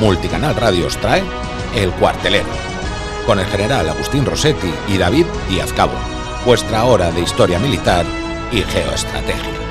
Multicanal Radio os trae El Cuartelero, con el general Agustín Rossetti y David Díaz Cabo, vuestra hora de historia militar y geoestrategia.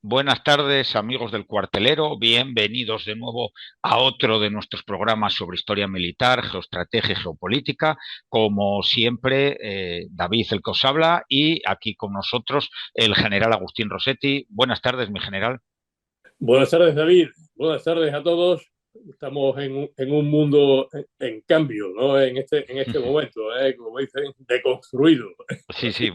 Buenas tardes, amigos del Cuartelero. Bienvenidos de nuevo a otro de nuestros programas sobre historia militar, geoestrategia y geopolítica. Como siempre, David el que os habla y aquí con nosotros el general Agustín Rossetti. Buenas tardes, mi general. Buenas tardes, David. Buenas tardes a todos. Estamos en un mundo en cambio, ¿no? En este momento, como dicen, deconstruido. Sí,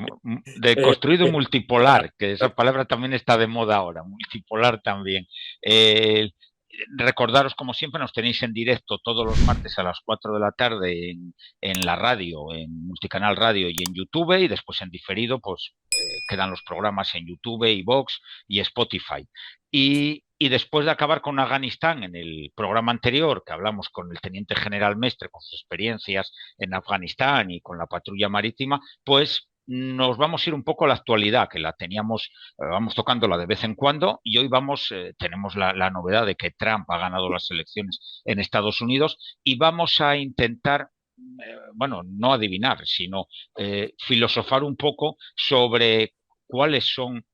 deconstruido y multipolar, que esa palabra también está de moda ahora, multipolar también. Recordaros, como siempre, nos tenéis en directo todos los martes a las 4 de la tarde en la radio, en Multicanal Radio y en YouTube, y después en diferido, pues quedan los programas en YouTube, iVoox y Spotify. Y después de acabar con Afganistán, en el programa anterior, que hablamos con el teniente general Mestre, con sus experiencias en Afganistán y con la patrulla marítima, pues nos vamos a ir un poco a la actualidad, que la teníamos, vamos tocándola de vez en cuando, y hoy tenemos la novedad de que Trump ha ganado las elecciones en Estados Unidos y vamos a intentar, bueno, no adivinar, sino filosofar un poco sobre cuáles son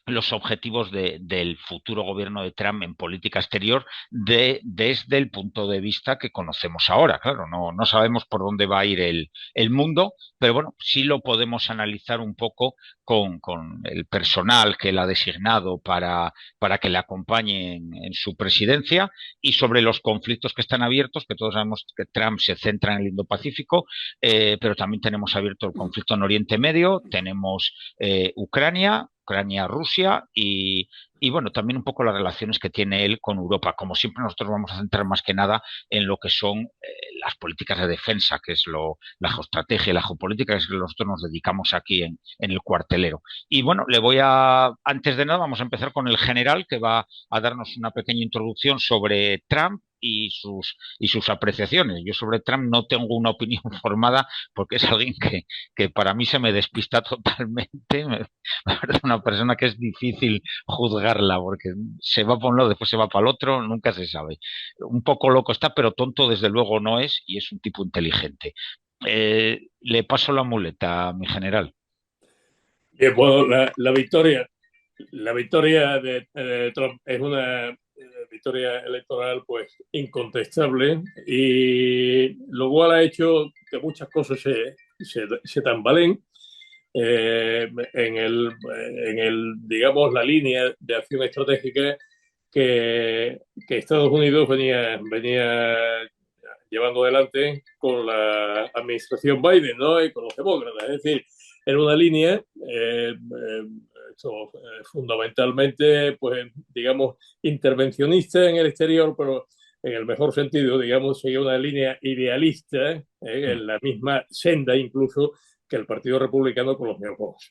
los objetivos del futuro gobierno de Trump en política exterior desde el punto de vista que conocemos ahora. Claro, no sabemos por dónde va a ir el mundo, pero bueno, sí lo podemos analizar un poco con el personal que él ha designado para que le acompañe en su presidencia y sobre los conflictos que están abiertos, que todos sabemos que Trump se centra en el Indo-Pacífico, pero también tenemos abierto el conflicto en Oriente Medio, tenemos Ucrania, Rusia y bueno, también un poco las relaciones que tiene él con Europa. Como siempre, nosotros vamos a centrar más que nada en lo que son las políticas de defensa, que es la geoestrategia y la geopolítica, que es lo que nosotros nos dedicamos aquí en el Cuartelero. Y bueno, antes de nada, vamos a empezar con el general, que va a darnos una pequeña introducción sobre Trump y sus apreciaciones. Yo sobre Trump no tengo una opinión formada porque es alguien que para mí se me despista totalmente. Me parece una persona que es difícil juzgarla porque se va para un lado, después se va para el otro, nunca se sabe. Un poco loco está, pero tonto desde luego no es y es un tipo inteligente. Le paso la muleta a mi general. Bien, bueno, la victoria de Trump es una victoria electoral pues incontestable, y lo cual ha hecho que muchas cosas se tambaleen digamos, la línea de acción estratégica que Estados Unidos venía llevando adelante con la administración Biden, ¿no? Y con los demócratas. Es decir, era una línea fundamentalmente, pues, digamos, intervencionista en el exterior, pero en el mejor sentido, digamos, seguía una línea idealista, en la misma senda incluso que el Partido Republicano con los neocons.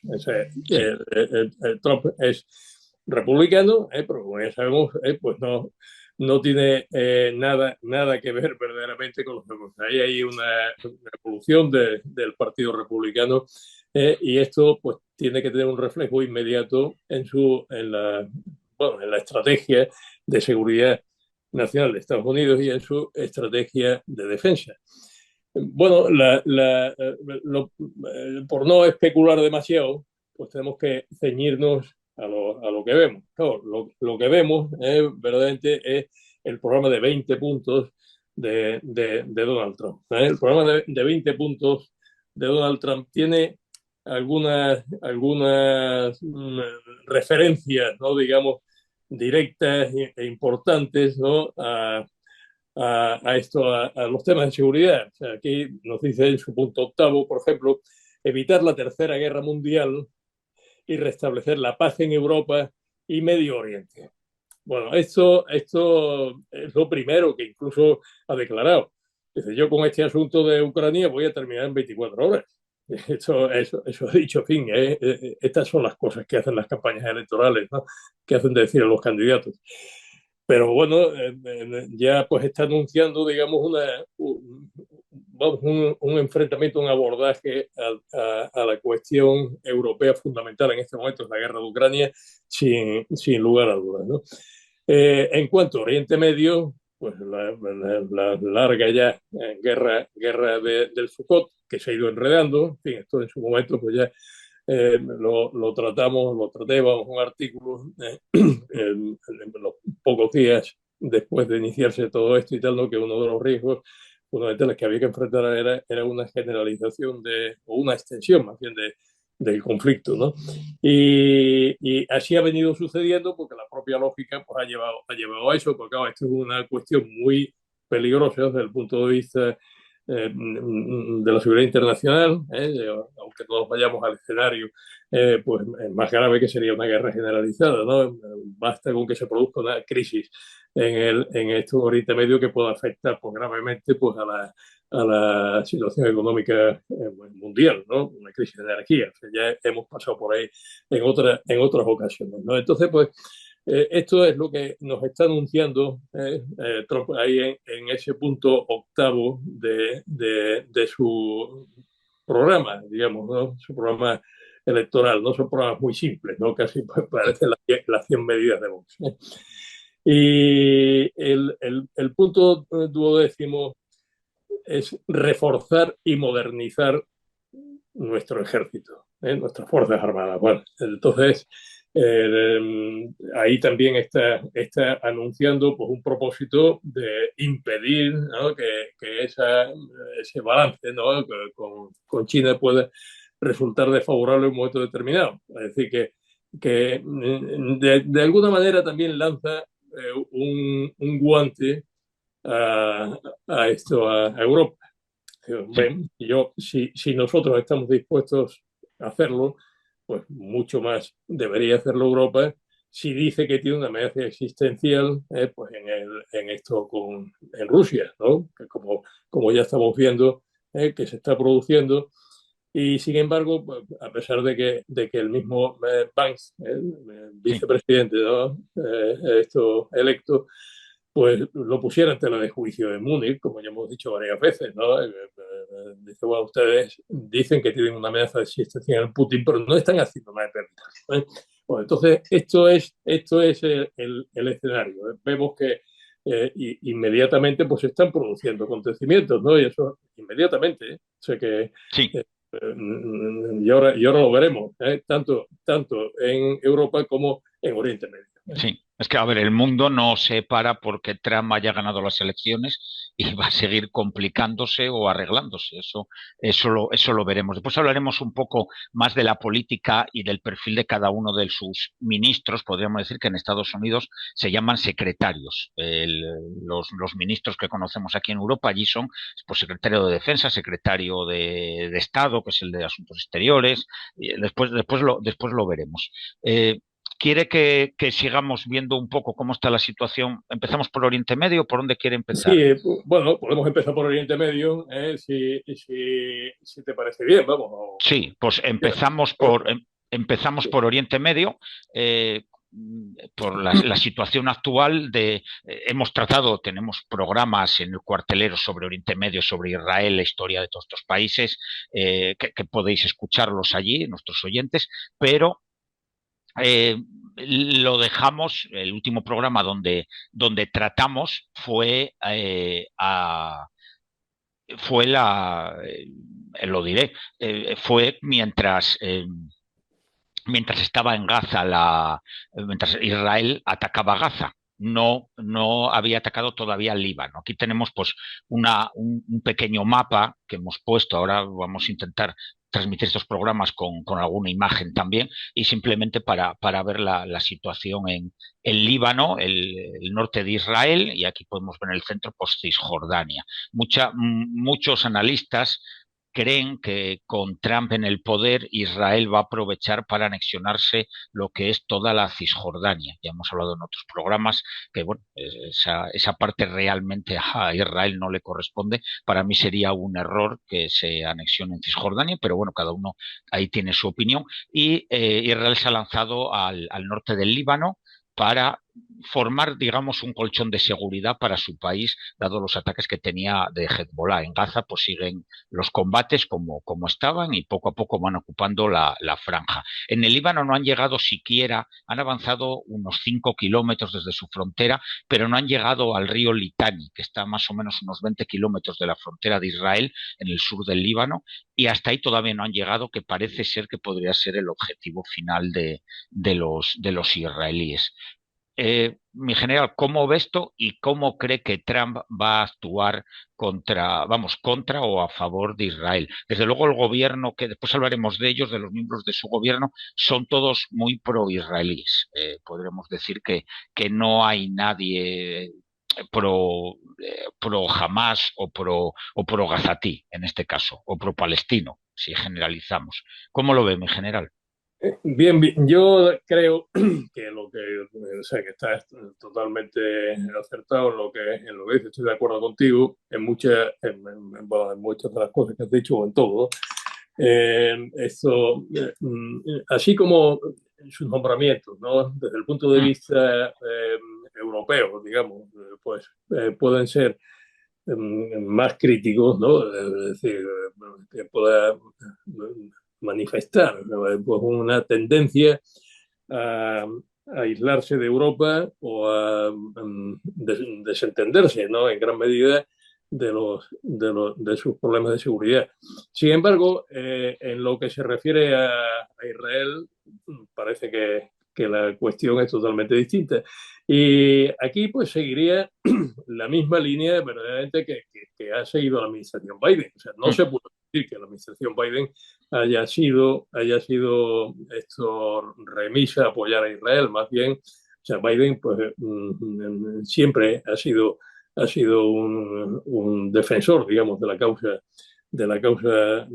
Trump es republicano, pero como ya sabemos, pues no tiene nada que ver verdaderamente con los demócratas. Ahí hay una evolución del Partido Republicano, y esto pues tiene que tener un reflejo inmediato en la estrategia de seguridad nacional de Estados Unidos y en su estrategia de defensa. Bueno, por no especular demasiado, pues tenemos que ceñirnos a lo que vemos. Claro, lo que vemos verdaderamente es el programa de 20 puntos de Donald Trump. El programa de 20 puntos de Donald Trump tiene algunas referencias, ¿no? Digamos, directas e importantes, ¿no? a los temas de seguridad. O sea, aquí nos dice en su punto octavo, por ejemplo, evitar la Tercera Guerra Mundial y restablecer la paz en Europa y Medio Oriente. Bueno, esto es lo primero que incluso ha declarado. Dice, yo con este asunto de Ucrania voy a terminar en 24 horas. Eso he dicho, en fin, estas son las cosas que hacen las campañas electorales, ¿no? Que hacen decir a los candidatos. Pero bueno, ya pues está anunciando, digamos, un enfrentamiento, un abordaje a la cuestión europea fundamental en este momento, es la guerra de Ucrania, sin lugar a dudas, ¿no? En cuanto a Oriente Medio, pues la larga ya guerra del Sukkot, que se ha ido enredando, en fin, esto en su momento pues ya lo traté, vamos, un artículo en los pocos días después de iniciarse todo esto y tal, ¿no? Que uno de los riesgos fundamentales que había que enfrentar era una generalización o una extensión más bien del conflicto, ¿no? Y así ha venido sucediendo porque la propia lógica pues, ha llevado a eso, porque claro, esto es una cuestión muy peligrosa desde el punto de vista de la seguridad internacional, aunque todos vayamos al escenario, pues es más grave que sería una guerra generalizada, ¿no? Basta con que se produzca una crisis en este Oriente Medio que pueda afectar pues, gravemente pues, a la situación económica mundial, ¿no? Una crisis de energía. O sea, ya hemos pasado por ahí en otras ocasiones, ¿no? Entonces, pues, esto es lo que nos está anunciando Trump ahí en ese punto octavo de su programa, digamos, ¿no? Su programa electoral. No son programas muy simples, ¿no? Casi pues, parece las 100 medidas de Vox. Y el punto duodécimo es reforzar y modernizar nuestro ejército, nuestras fuerzas armadas. Bueno, entonces ahí también está anunciando pues, un propósito de impedir, ¿no? que ese balance, ¿no? con China pueda resultar desfavorable en un momento determinado. Es decir, que de alguna manera también lanza un guante a, a Europa. Sí. Ven, si nosotros estamos dispuestos a hacerlo, pues mucho más debería hacerlo Europa si dice que tiene una amenaza existencial pues en Rusia, ¿no? Que como ya estamos viendo que se está produciendo. Y sin embargo, pues, a pesar de que el mismo Banks, el Sí. vicepresidente, ¿no? Esto electo, pues lo pusiera en tela de juicio de Múnich, como ya hemos dicho varias veces, ¿no? Dice, bueno, ustedes dicen que tienen una amenaza existencial en Putin, pero no están haciendo nada de ¿eh? Bueno, entonces, esto es el escenario. Vemos que inmediatamente pues están produciendo acontecimientos, ¿no? Y eso inmediatamente, ¿eh? O sea que Sí. y ahora lo veremos, tanto en Europa como en Oriente Medio. Sí, es que, a ver, el mundo no se para porque Trump haya ganado las elecciones y va a seguir complicándose o arreglándose. Eso lo veremos. Después hablaremos un poco más de la política y del perfil de cada uno de sus ministros. Podríamos decir que en Estados Unidos se llaman secretarios. Los ministros que conocemos aquí en Europa allí son pues, secretario de Defensa, secretario de Estado, que es el de Asuntos Exteriores. Y después lo veremos. ¿Quiere que sigamos viendo un poco cómo está la situación? ¿Empezamos por Oriente Medio? ¿Por dónde quiere empezar? Sí, bueno, podemos empezar por Oriente Medio, si te parece bien, vamos. Sí, pues empezamos por Oriente Medio. Por la situación actual hemos tratado, tenemos programas en el cuartelero sobre Oriente Medio, sobre Israel, la historia de todos estos países, que podéis escucharlos allí, nuestros oyentes, pero lo dejamos, el último programa donde tratamos lo diré, fue mientras estaba en Gaza, mientras Israel atacaba Gaza. No había atacado todavía el Líbano. Aquí tenemos pues un pequeño mapa que hemos puesto. Ahora vamos a intentar transmitir estos programas con alguna imagen también y simplemente para ver la situación en el Líbano, el norte de Israel, y aquí podemos ver en el centro pues Cisjordania. Muchos analistas creen que con Trump en el poder Israel va a aprovechar para anexionarse lo que es toda la Cisjordania. Ya hemos hablado en otros programas que bueno, esa parte realmente a Israel no le corresponde. Para mí sería un error que se anexione en Cisjordania, pero bueno, cada uno ahí tiene su opinión. Y Israel se ha lanzado al norte del Líbano para formar, digamos, un colchón de seguridad para su país, dado los ataques que tenía de Hezbollah. En Gaza, pues siguen los combates como estaban y poco a poco van ocupando la franja. En el Líbano no han llegado siquiera, han avanzado unos 5 kilómetros desde su frontera, pero no han llegado al río Litani, que está más o menos unos 20 kilómetros de la frontera de Israel, en el sur del Líbano, y hasta ahí todavía no han llegado, que parece ser que podría ser el objetivo final de los israelíes. Mi general, ¿cómo ve esto y cómo cree que Trump va a actuar contra o a favor de Israel? Desde luego el gobierno, que después hablaremos de ellos, de los miembros de su gobierno, son todos muy pro-israelíes. Podremos decir que no hay nadie pro Hamas o pro Gazatí, en este caso, o pro palestino, si generalizamos. ¿Cómo lo ve, mi general? Bien, bien, yo creo que o sea, que está totalmente acertado en lo que dices, estoy de acuerdo contigo bueno, en muchas de las cosas que has dicho o en todo. Así como sus nombramientos, ¿no? Desde el punto de vista europeo, digamos, pues pueden ser más críticos, ¿no? Es decir, que pueda manifestar, ¿no? Pues una tendencia a, a aislarse de Europa o a desentenderse, ¿no? En gran medida de sus problemas de seguridad. Sin embargo, en lo que se refiere a Israel, parece que la cuestión es totalmente distinta. Y aquí pues seguiría la misma línea verdaderamente que ha seguido la administración Biden. O sea, no se puede decir que la administración Biden haya sido esto remisa a apoyar a Israel. Más bien, o sea, Biden pues siempre ha sido un defensor, digamos, de la causa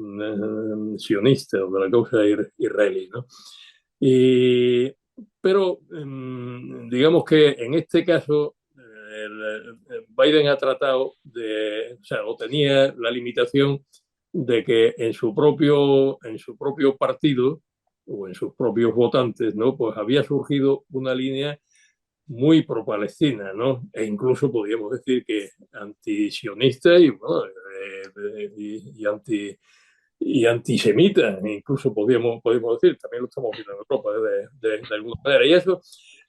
sionista o de la causa israelí, ¿no? Pero digamos que en este caso Biden ha tratado o sea, o tenía la limitación de que en su propio partido o en sus propios votantes, ¿no? Pues había surgido una línea muy pro-palestina, ¿no? E incluso podríamos decir que antisionista y, bueno, y antisemita, incluso podríamos decir, también lo estamos viendo en Europa de alguna manera, y eso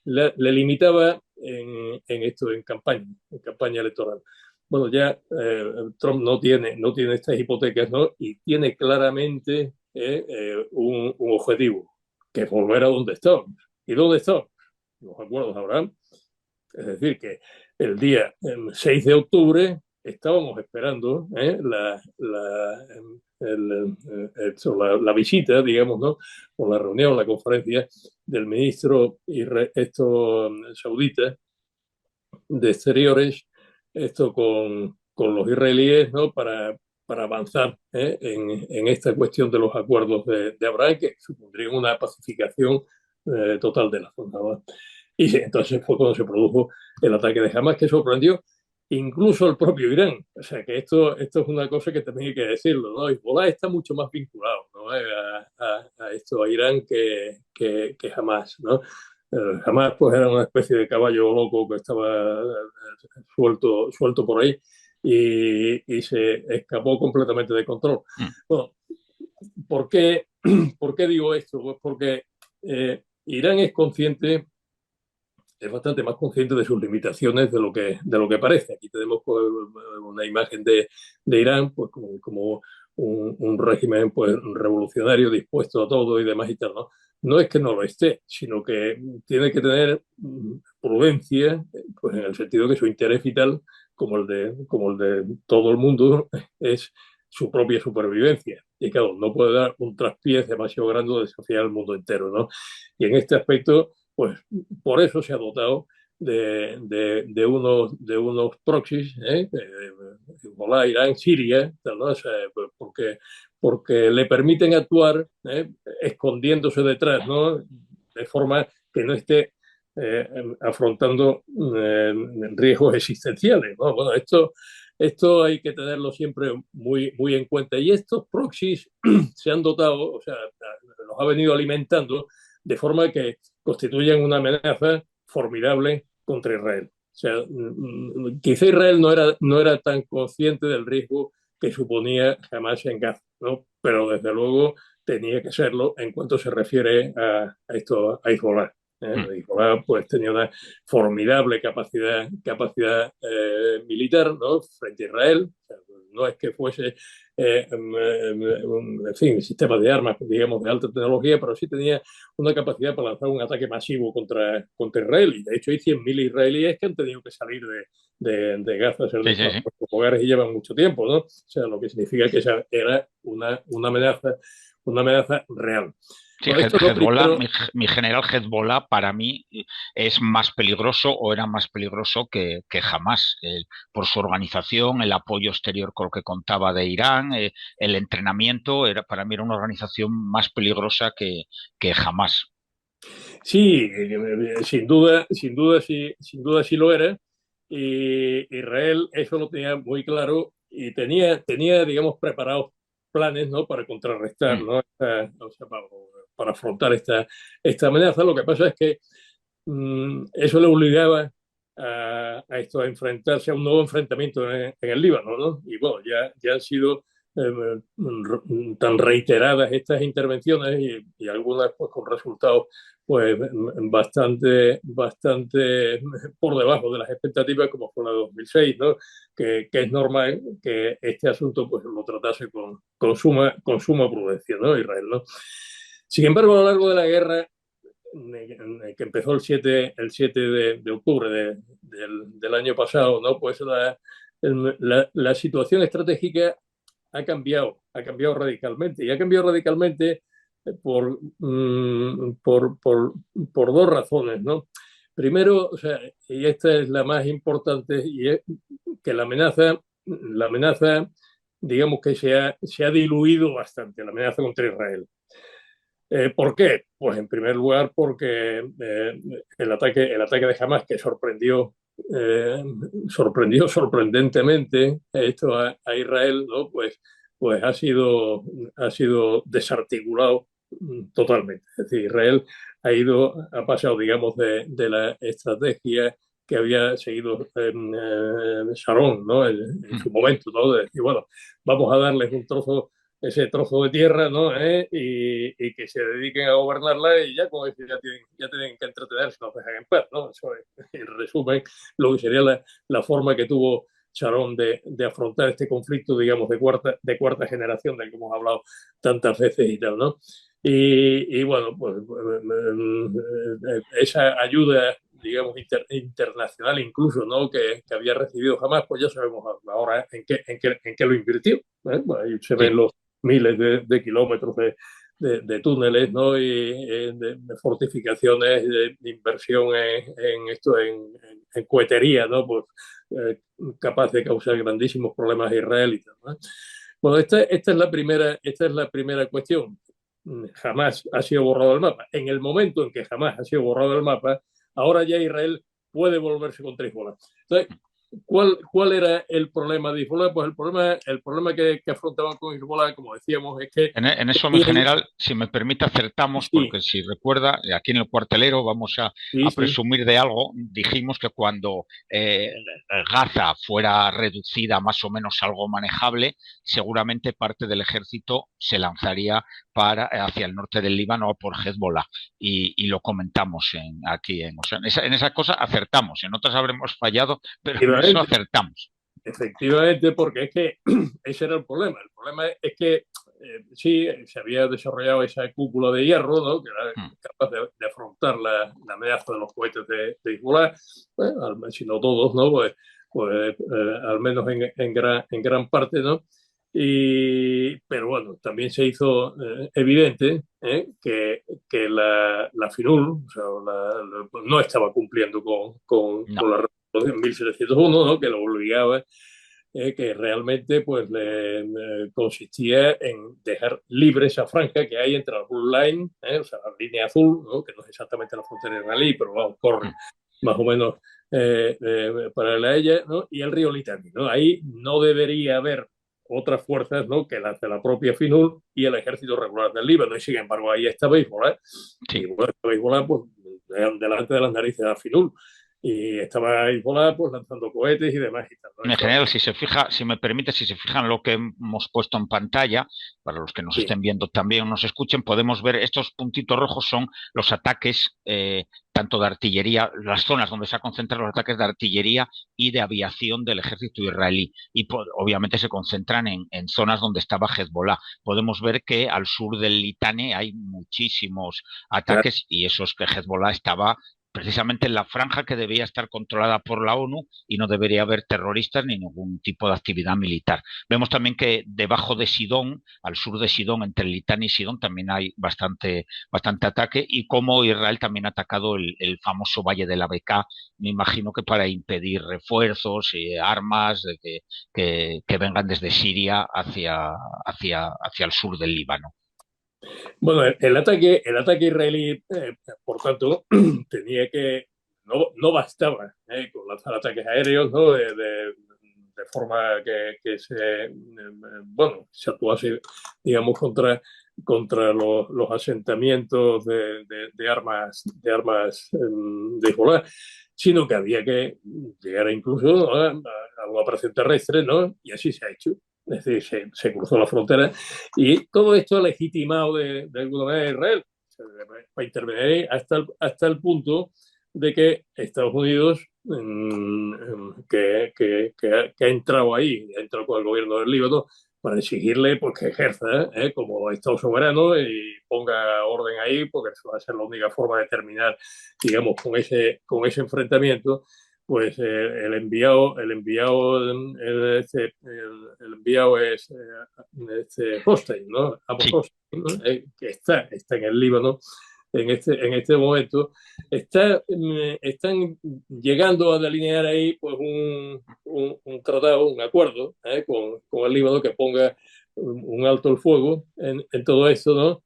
le limitaba en campaña electoral. Bueno, ya Trump no tiene estas hipotecas, ¿no? Y tiene claramente un objetivo, que es volver a donde estábamos. ¿Y dónde estábamos? Los acuerdos de Abraham. Es decir, que el día 6 de octubre estábamos esperando la visita, digamos, ¿no? O la reunión, la conferencia del ministro saudita de Exteriores, esto con los israelíes, ¿no? Para avanzar en esta cuestión de los acuerdos de Abraham, que supondrían una pacificación total de la zona, ¿no? Y entonces fue cuando se produjo el ataque de Hamas, que sorprendió incluso al propio Irán. O sea que esto es una cosa que también hay que decirlo, ¿no? Hezbollah está mucho más vinculado, ¿no? a Irán que Hamas, ¿no? Hamas pues era una especie de caballo loco que estaba suelto por ahí y se escapó completamente de control. Bueno, ¿por qué digo esto? Pues porque Irán es bastante más consciente de sus limitaciones de lo que parece. Aquí tenemos pues, una imagen de Irán pues, como un régimen pues, revolucionario, dispuesto a todo y demás y tal, ¿no? No es que no lo esté, sino que tiene que tener prudencia, pues en el sentido que su interés vital, como el de todo el mundo, es su propia supervivencia. Y claro, no puede dar un traspiés demasiado grande o desafiar al mundo entero, ¿no? Y en este aspecto, pues por eso se ha dotado de unos proxies, Hezbollah, Irán, Siria, ¿no? O sea, porque le permiten actuar escondiéndose detrás, ¿no? De forma que no esté afrontando riesgos existenciales, ¿no? Bueno, esto hay que tenerlo siempre muy, muy en cuenta. Y estos proxies se han dotado, o sea, los ha venido alimentando de forma que constituyen una amenaza formidable contra Israel. O sea, quizá Israel no era tan consciente del riesgo que suponía jamás en Gaza, ¿no? Pero desde luego tenía que serlo en cuanto se refiere a Hezbollah. Hezbollah pues tenía una formidable capacidad militar, ¿no? Frente a Israel. O sea, no es que fuese en fin, sistemas de armas, digamos, de alta tecnología, pero sí tenía una capacidad para lanzar un ataque masivo contra Israel. Y de hecho hay 100.000 israelíes que han tenido que salir de Gaza, ser de sus hogares y llevan mucho tiempo, ¿no? O sea, lo que significa que esa era una amenaza real. Sí, Hezbollah, mi general Hezbollah para mí es más peligroso o era más peligroso que Hamás, por su organización, el apoyo exterior con lo que contaba de Irán, el entrenamiento, para mí era una organización más peligrosa que Hamás. Sí, sin duda sí lo era. Y Israel eso lo tenía muy claro y tenía digamos, preparados planes, ¿no? Para contrarrestar, ¿no? O sea, para afrontar esta amenaza. Lo que pasa es que eso le obligaba a enfrentarse a un nuevo enfrentamiento en el Líbano, ¿no? Y bueno, ya han sido tan reiteradas estas intervenciones y algunas pues con resultados pues bastante por debajo de las expectativas, como fue la de 2006, ¿no? Que es normal que este asunto pues lo tratase con suma prudencia, ¿no? Israel, ¿no? Sin embargo, a lo largo de la guerra, que empezó el 7 de octubre del año pasado, ¿no? Pues la situación estratégica ha cambiado radicalmente. Y ha cambiado radicalmente por dos razones, ¿no? Primero, o sea, y esta es la más importante, y es que la amenaza digamos que se ha diluido bastante, la amenaza contra Israel. ¿Por qué? Pues en primer lugar porque el ataque de Hamas, que sorprendió sorprendentemente esto a Israel, ¿no? Pues ha sido desarticulado totalmente. Es decir, Israel ha pasado, digamos, de la estrategia que había seguido Sharon, ¿no? En su momento, ¿no? De decir, bueno, vamos a darles ese trozo de tierra, ¿no? Y que se dediquen a gobernarla y ya, como decir, ya tienen que entretenerse, nos dejan en paz, ¿no? Eso es, en resumen, lo que sería la forma que tuvo Sharon de afrontar este conflicto, digamos, de cuarta generación del que hemos hablado tantas veces y tal, ¿no? Y bueno, pues esa ayuda, digamos, internacional incluso, ¿no? Que había recibido Hamas, pues ya sabemos ahora en qué lo invirtió. Bueno, ahí se ven los miles de kilómetros de túneles, ¿no? Y de fortificaciones, de inversión en cohetería, ¿no? Pues capaz de causar grandísimos problemas a Israel y tal, ¿no? Bueno, esta es la primera cuestión. Jamás ha sido borrado del mapa. En el momento en que jamás ha sido borrado del mapa, ahora ya Israel puede volverse contra Hezbollah. Entonces, ¿cuál era el problema de Hezbollah? Pues el problema que afrontaban con Hezbollah, como decíamos, es que... En eso, mi general, si me permite, acertamos, sí. Porque si recuerda, aquí en el cuartelero vamos a presumir de algo. Dijimos que cuando Gaza fuera reducida más o menos a algo manejable, seguramente parte del ejército se lanzaría hacia el norte del Líbano por Hezbollah. Y lo comentamos aquí. En esa cosa acertamos, en otras habremos fallado, pero en eso acertamos. Efectivamente, porque es que ese era el problema. El problema es que sí, se había desarrollado esa cúpula de hierro, ¿no? Que era capaz de afrontar la amenaza de los cohetes de Hezbollah, bueno, si no todos, ¿no? Pues al menos en gran parte, ¿no? Pero bueno, también se hizo evidente que la FINUR, o sea, no estaba cumpliendo No. con la resolución 1701, ¿no? Que lo obligaba, que realmente pues consistía en dejar libre esa franja que hay entre la Blue Line, o sea, la línea azul, ¿no? Que no es exactamente la frontera israelí, pero vamos, corre más o menos paralela a ella, ¿no? Y el río Litani, ¿no? Ahí no debería haber otras fuerzas, ¿no? Que las de la propia FINUR y el ejército regular del Líbano. Y sin embargo, ahí estaba Hezbollah. Y Sí. bueno, estaba Hezbollah pues, delante de las narices de la FINUR. Y estaba Hezbollah pues, lanzando cohetes y demás. Y tal, ¿no? En Eso, general, si se fija, si me permite, si se fijan lo que hemos puesto en pantalla, para los que nos sí, estén viendo también o nos escuchen, podemos ver estos puntitos rojos son los ataques tanto de artillería, las zonas donde se han concentrado los ataques de artillería y de aviación del ejército israelí. Y obviamente se concentran en zonas donde estaba Hezbollah. Podemos ver que al sur del Litani hay muchísimos claro. ataques y eso es que Hezbollah estaba precisamente en la franja que debía estar controlada por la ONU y no debería haber terroristas ni ningún tipo de actividad militar. Vemos también que debajo de Sidón, al sur de Sidón, entre Litani y Sidón, también hay bastante ataque y como Israel también ha atacado el famoso Valle de la Bekaa, me imagino que para impedir refuerzos y armas que vengan desde Siria hacia el sur del Líbano. Bueno, el ataque israelí, por tanto, tenía que, no bastaba con lanzar ataques aéreos, ¿no? De forma que bueno, se actuase, digamos, contra los asentamientos de armas de Hezbollah, sino que había que llegar incluso, ¿no? a una operación terrestre, ¿no? Y así se ha hecho. Es decir, se cruzó la frontera y todo esto ha legitimado de alguna manera a Israel para intervenir hasta el punto de que Estados Unidos, que ha entrado ahí, ha entrado con el gobierno del Líbano, para exigirle pues, que ejerza como Estado soberano y ponga orden ahí, porque eso va a ser la única forma de terminar, digamos, con ese enfrentamiento. Pues el enviado es Hostain, ¿no? Amos Sí, Hostain, ¿no? Que está en el Líbano en este momento, están llegando a delinear ahí pues un tratado, un acuerdo con el Líbano que ponga un alto el fuego en todo esto, ¿no?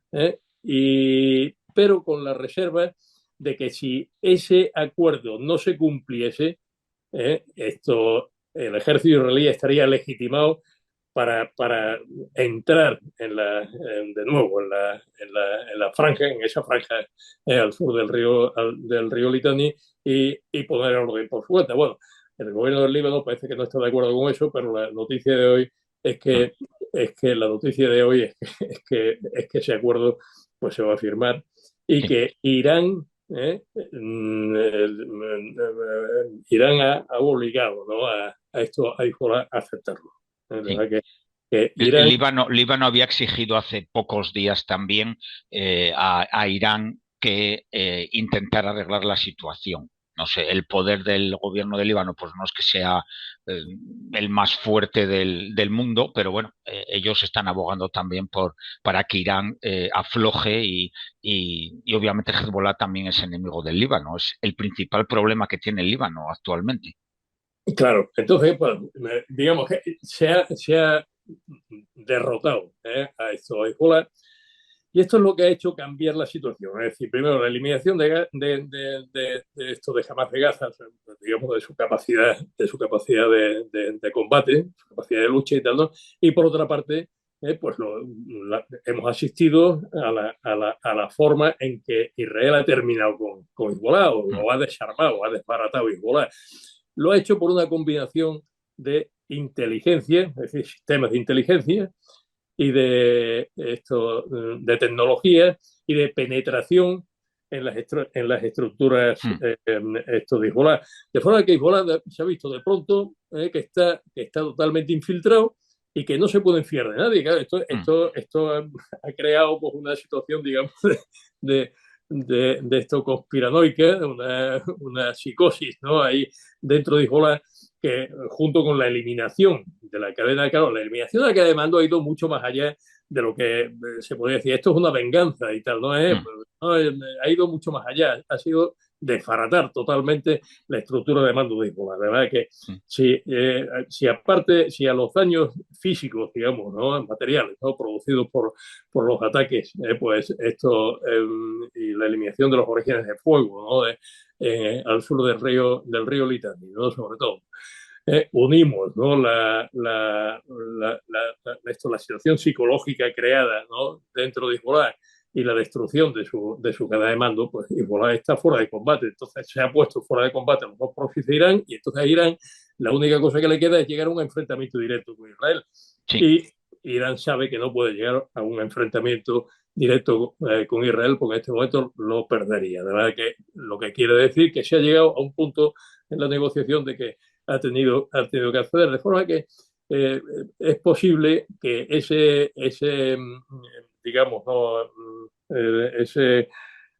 Pero con la reserva de que si ese acuerdo no se cumpliese, el ejército israelí estaría legitimado para entrar de nuevo en la franja, en esa franja al sur del río Litani y poner orden por su cuenta. Bueno, el gobierno del Líbano parece que no está de acuerdo con eso, pero la noticia de hoy es que, la noticia de hoy es que ese acuerdo pues se va a firmar y sí. que Irán Irán ha obligado, ¿no? a esto a aceptarlo. De Sí. verdad que El Irán, Líbano había exigido hace pocos días también a Irán que intentara arreglar la situación. No sé, el poder del gobierno del Líbano, pues no es que sea eh, el más fuerte del mundo, pero bueno, ellos están abogando también para que Irán afloje y obviamente Hezbollah también es enemigo del Líbano. Es el principal problema que tiene el Líbano actualmente. claro, entonces, pues, digamos que se ha derrotado a esto, a Hezbollah. Y esto es lo que ha hecho cambiar la situación. Es decir, primero, la eliminación de esto de Hamas de Gaza, o sea, digamos, de su capacidad de combate, su capacidad de lucha y tal, ¿no? Y por otra parte, pues hemos asistido a la forma en que Israel ha terminado con Hezbollah, Mm. o ha desarmado, o ha desbaratado Hezbollah. Lo ha hecho por una combinación de inteligencia, es decir, sistemas de inteligencia, y de tecnología y de penetración en las estructuras Mm. esto de Hezbollah. De forma que Hezbollah se ha visto de pronto que está totalmente infiltrado y que no se puede fiar de nadie. Claro, Mm. esto ha creado pues, una situación, digamos, de, de esto conspiranoica, una psicosis, ¿no? Ahí dentro de Hezbollah que junto con la eliminación de la cadena, claro, la eliminación de la cadena de mando ha ido mucho más allá de lo que se podría decir. Esto es una venganza y tal, ¿no es? No, ha ido mucho más allá. Ha sido desbaratar totalmente la estructura de mando de Hezbollah. De verdad que si aparte, si a los daños físicos, digamos, ¿no? Materiales, ¿no? Producidos por los ataques, pues esto y la eliminación de los orígenes de fuego, ¿no? Al sur del río Litani, ¿no? Sobre todo. Unimos, ¿no? La situación psicológica creada, ¿no? Dentro de Hezbollah y la destrucción de su cadena de mando, pues Hezbollah está fuera de combate. Entonces se ha puesto fuera de combate a los dos profis de Irán y entonces a Irán la única cosa que le queda es llegar a un enfrentamiento directo con Israel. Sí. Y Irán sabe que no puede llegar a un enfrentamiento directo con Israel porque en este momento lo perdería. De verdad que lo que quiere decir que se ha llegado a un punto en la negociación de que ha tenido que acceder, de forma que es posible que digamos, ¿no?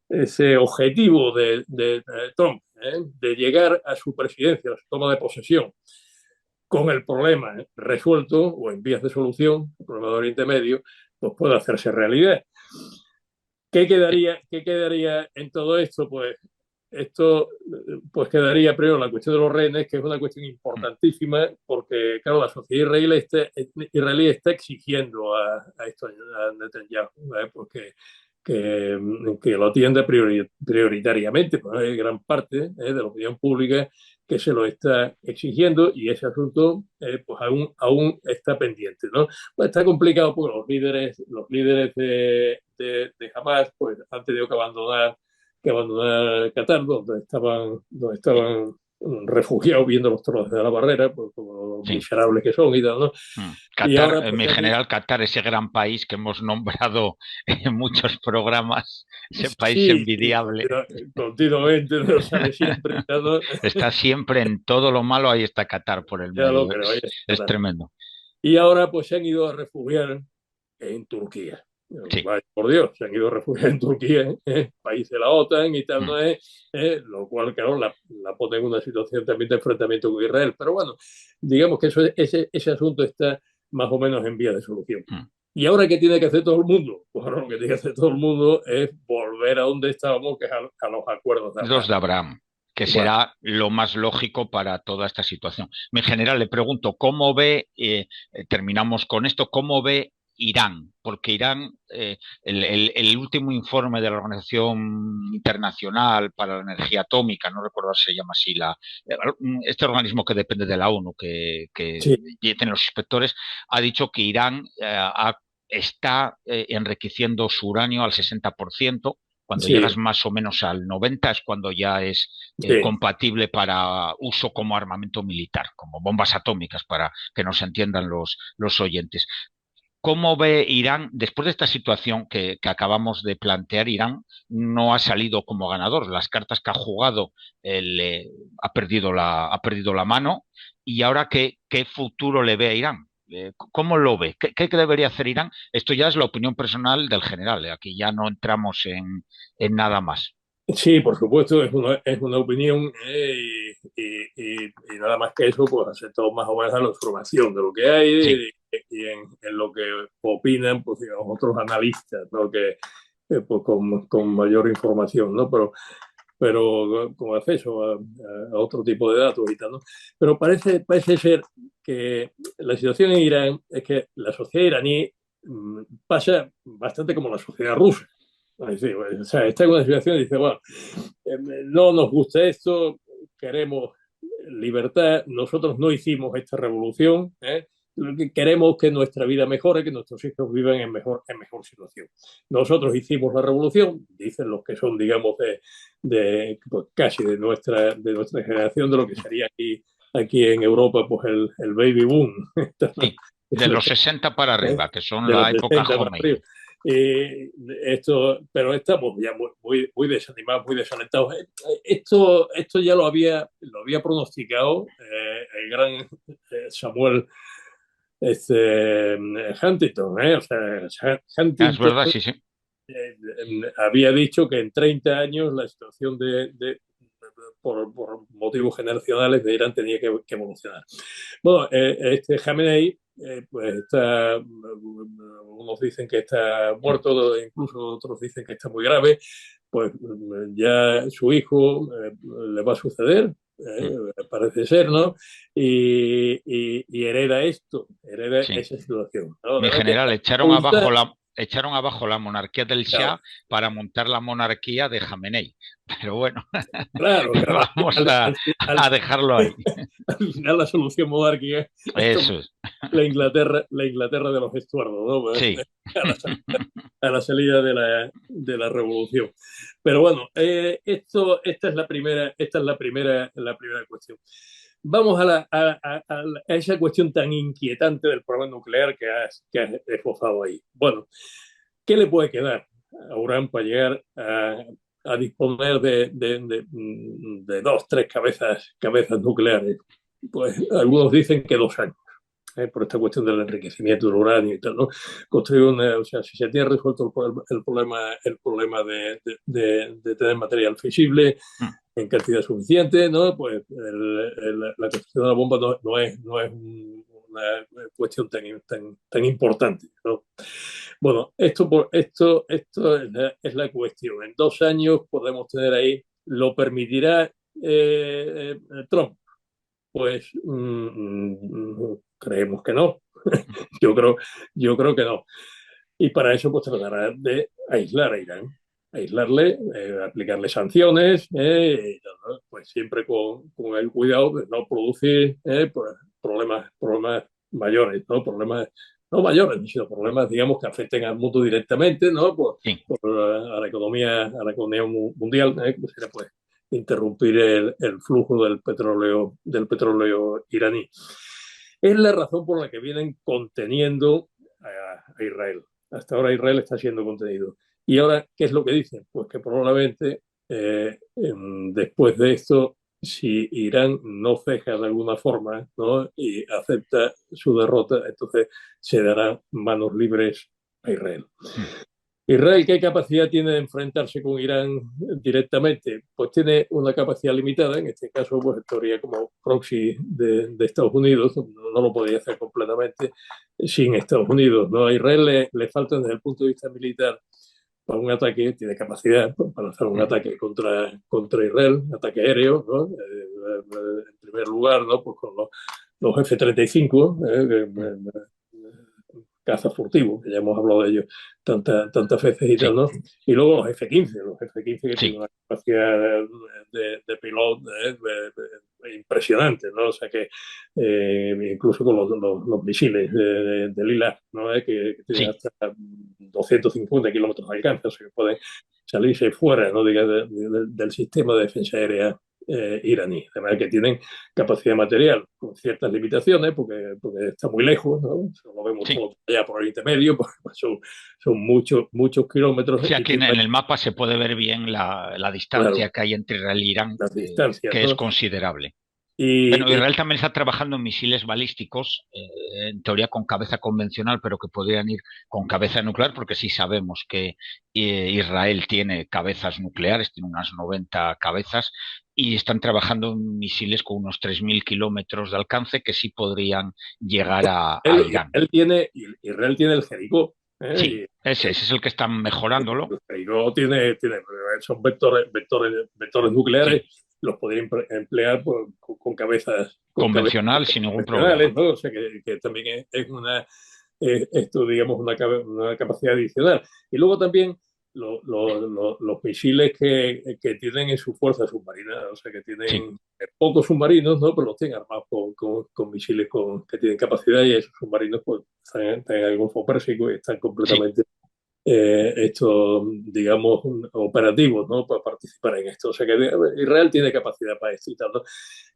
ese objetivo de Trump, de llegar a su presidencia, a su toma de posesión, con el problema resuelto o en vías de solución, el problema de Oriente Medio, pues puede hacerse realidad. ¿Qué quedaría en todo esto? Pues esto pues quedaría primero la cuestión de los rehenes, que es una cuestión importantísima, porque, claro, la sociedad israelí está exigiendo a Netanyahu, porque que lo atienda prioritariamente, pues hay gran parte de la opinión pública que se lo está exigiendo y ese asunto pues aún está pendiente, ¿no? Pues está complicado porque los líderes de Hamas pues han tenido que abandonar Qatar, donde estaban refugiados viendo los toros de la barrera, pues, como miserables que son y tal, ¿no? Qatar, y ahora, pues, mi general, Qatar, ese gran país que hemos nombrado en muchos programas, ese país envidiable. Continuamente, no sale siempre. ¿no? Está siempre en todo lo malo, ahí está Qatar por el medio. Es tremendo. Y ahora pues se han ido a refugiar en Turquía. Sí. Vaya, por Dios, se han ido a refugiar en Turquía, país de la OTAN y tal, ¿no es? Lo cual, claro, la pone en una situación también de enfrentamiento con Israel. Pero bueno, digamos que ese asunto está más o menos en vía de solución. ¿Y ahora qué tiene que hacer todo el mundo? Pues ahora lo que tiene que hacer todo el mundo es volver a donde estábamos, que es a los acuerdos de Abraham. Los de Abraham, que será lo más lógico para toda esta situación. En general, le pregunto, ¿cómo ve, terminamos con esto, cómo ve Irán? Porque Irán, el último informe de la Organización Internacional para la Energía Atómica, no recuerdo si se llama así, este organismo que depende de la ONU, que tiene los inspectores, ha dicho que Irán está enriqueciendo su uranio al 60%. Cuando llegas más o menos al 90 es cuando ya es compatible para uso como armamento militar, como bombas atómicas, para que nos entiendan los oyentes. ¿Cómo ve Irán, después de esta situación que acabamos de plantear? Irán no ha salido como ganador. Las cartas que ha jugado ha perdido la mano. ¿Y ahora qué futuro le ve a Irán? ¿Cómo lo ve? ¿Qué debería hacer Irán? Esto ya es la opinión personal del general. Aquí ya no entramos en nada más. Sí, por supuesto, es una opinión y nada más que eso, pues hacer todo más o menos la información de lo que hay y en lo que opinan pues, digamos, otros analistas, ¿no? que pues, con mayor información, ¿no? Pero con acceso a otro tipo de datos y tal, ¿no? Pero parece ser que la situación en Irán es que la sociedad iraní pasa bastante como la sociedad rusa. O sea, está en una situación y dice, bueno, no nos gusta esto, queremos libertad, nosotros no hicimos esta revolución, queremos que nuestra vida mejore, que nuestros hijos vivan en mejor situación. Nosotros hicimos la revolución, dicen los que son, digamos, pues casi de nuestra generación, de lo que sería aquí en Europa, pues el baby boom. Sí, de los 60 para arriba, que son la época Khomeini. Pero estamos ya muy desanimados, muy desalentados. Esto ya lo había pronosticado el gran Samuel Huntington. O sea, Huntington es verdad, sí. Había dicho que en 30 años la situación por motivos generacionales de Irán tenía que evolucionar. Bueno, este Jamenei, pues está, unos dicen que está muerto, incluso otros dicen que está muy grave, pues ya su hijo le va a suceder, parece ser, ¿no? Y hereda esto, hereda Sí. esa situación, ¿no? Mi ¿No? Que general, oculta, echaron abajo la monarquía del claro, Shah para montar la monarquía de Jamenei. Pero bueno, claro, claro. vamos Al, al, al, a dejarlo ahí. al final la solución monárquica es Eso es. La Inglaterra de los Estuardos, ¿no? Pues, Sí. a la salida de la revolución. Pero bueno, esta es la primera cuestión. Vamos a esa cuestión tan inquietante del problema nuclear que has esbozado ahí. Bueno, ¿qué le puede quedar a Urán para llegar a disponer de dos, tres cabezas nucleares? Pues algunos dicen que 2 años, por esta cuestión del enriquecimiento del uranio y tal, ¿no? Construir o sea, si se tiene resuelto el problema de tener material fisible en cantidad suficiente, ¿no? Pues la construcción de la bomba no es una cuestión tan importante, ¿no? Bueno, esto es la cuestión. En 2 años podemos tener ahí, ¿lo permitirá Trump? Pues creemos que no. yo, creo, yo creo que no. Y para eso pues tratará de aislar a Irán, aislarle, aplicarle sanciones, ¿no? Pues siempre con el cuidado de no producir pues, problemas mayores, ¿no? Problemas no mayores, sino problemas, digamos, que afecten al mundo directamente, ¿no? Sí. A la economía mundial, pues, pues interrumpir el flujo del petróleo iraní. Es la razón por la que vienen conteniendo a Israel. Hasta ahora Israel está siendo contenido. Y ahora, ¿qué es lo que dicen? Pues que probablemente después de esto, si Irán no ceja de alguna forma, ¿no? Y acepta su derrota, entonces se dará manos libres a Israel. Israel, ¿qué capacidad tiene de enfrentarse con Irán directamente? Pues tiene una capacidad limitada, en este caso, pues estaría como proxy de Estados Unidos, no lo podría hacer completamente sin Estados Unidos, ¿no? A Israel le falta desde el punto de vista militar para un ataque, tiene capacidad para hacer un ataque contra Israel, ataque aéreo, ¿no? En primer lugar, ¿no? Pues con los F-35, cazas furtivos, que ya hemos hablado de ellos tantas veces y tal, ¿no? Y luego los F-15 que tienen una capacidad de piloto impresionante, ¿no? O sea que incluso con los misiles de Lila, ¿no? Que tienen hasta 250 kilómetros de alcance, o sea que pueden salirse fuera, ¿no? Del sistema de defensa aérea iraní, de manera que tienen capacidad material con ciertas limitaciones porque está muy lejos, ¿no? Lo vemos todo allá por el intermedio, pues son muchos kilómetros. Sí, aquí en el mapa se puede ver bien la distancia que hay entre Israel e Irán, que es considerable. Bueno, Israel también está trabajando en misiles balísticos, en teoría con cabeza convencional, pero que podrían ir con cabeza nuclear, porque sí sabemos que Israel tiene cabezas nucleares, tiene unas 90 cabezas, y están trabajando en misiles con unos 3.000 kilómetros de alcance que sí podrían llegar a Irán. Israel tiene el Jericó. Sí, ese es el que están mejorándolo. El Jericó son vectores nucleares. Sí. Los podría emplear con cabezas convencional sin ningún problema, ¿no? O sea que también es esto, digamos, una capacidad adicional. Y luego también los misiles que tienen en su fuerza submarina, o sea que tienen pocos submarinos, ¿no? Pero los tienen armados con misiles que tienen capacidad, y esos submarinos pues están en el Golfo Pérsico y están completamente estos, digamos, operativos, ¿no? Para participar en esto. O sea que Israel tiene capacidad para esto y tal, ¿no?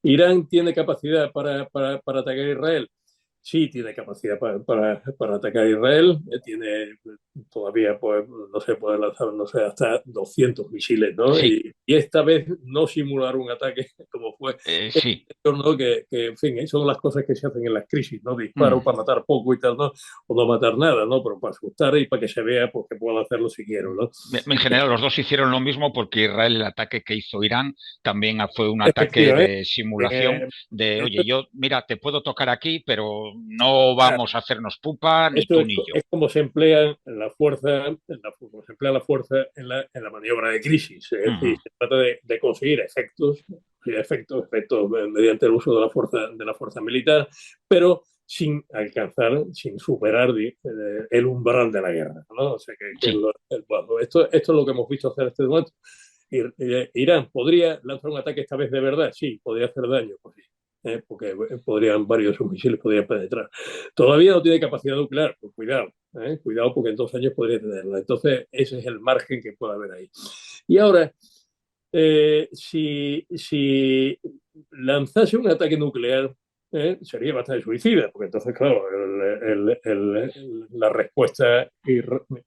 Irán tiene capacidad para atacar a Israel. sí tiene capacidad para atacar a Israel, tiene todavía, pues, no sé, puede lanzar, no sé, hasta 200 misiles, ¿no? Sí, Y esta vez no simular un ataque como fue, sí. ¿no? En fin, son las cosas que se hacen en las crisis, ¿no? Mm. Disparo para matar poco y tal, ¿no? O no matar nada, ¿no? Pero para asustar y para que se vea, pues, que puedo hacerlo si quiero, ¿no? En general, los dos hicieron lo mismo porque Israel, el ataque que hizo Irán, también fue un ataque Efectivamente. de simulación Eh, de, esto, oye, yo, mira, te puedo tocar aquí, pero no vamos a hacernos pupa ni Esto tú es, ni yo. es como se emplea la fuerza, como se emplea la fuerza en la maniobra de crisis. Es decir, Ujú. se trata de conseguir efectos mediante el uso de la fuerza militar, pero sin alcanzar, sin superar el umbral de la guerra, ¿no? O sea Sí, bueno, esto es lo que hemos visto hacer este momento. Irán podría lanzar un ataque esta vez de verdad, sí, podría hacer daño, pues sí, porque varios de sus misiles podrían penetrar. Todavía no tiene capacidad nuclear, pues cuidado, cuidado porque en 2 años podría tenerla. Entonces, ese es el margen que puede haber ahí. Y ahora, si lanzase un ataque nuclear, sería bastante suicida, porque entonces, claro, la respuesta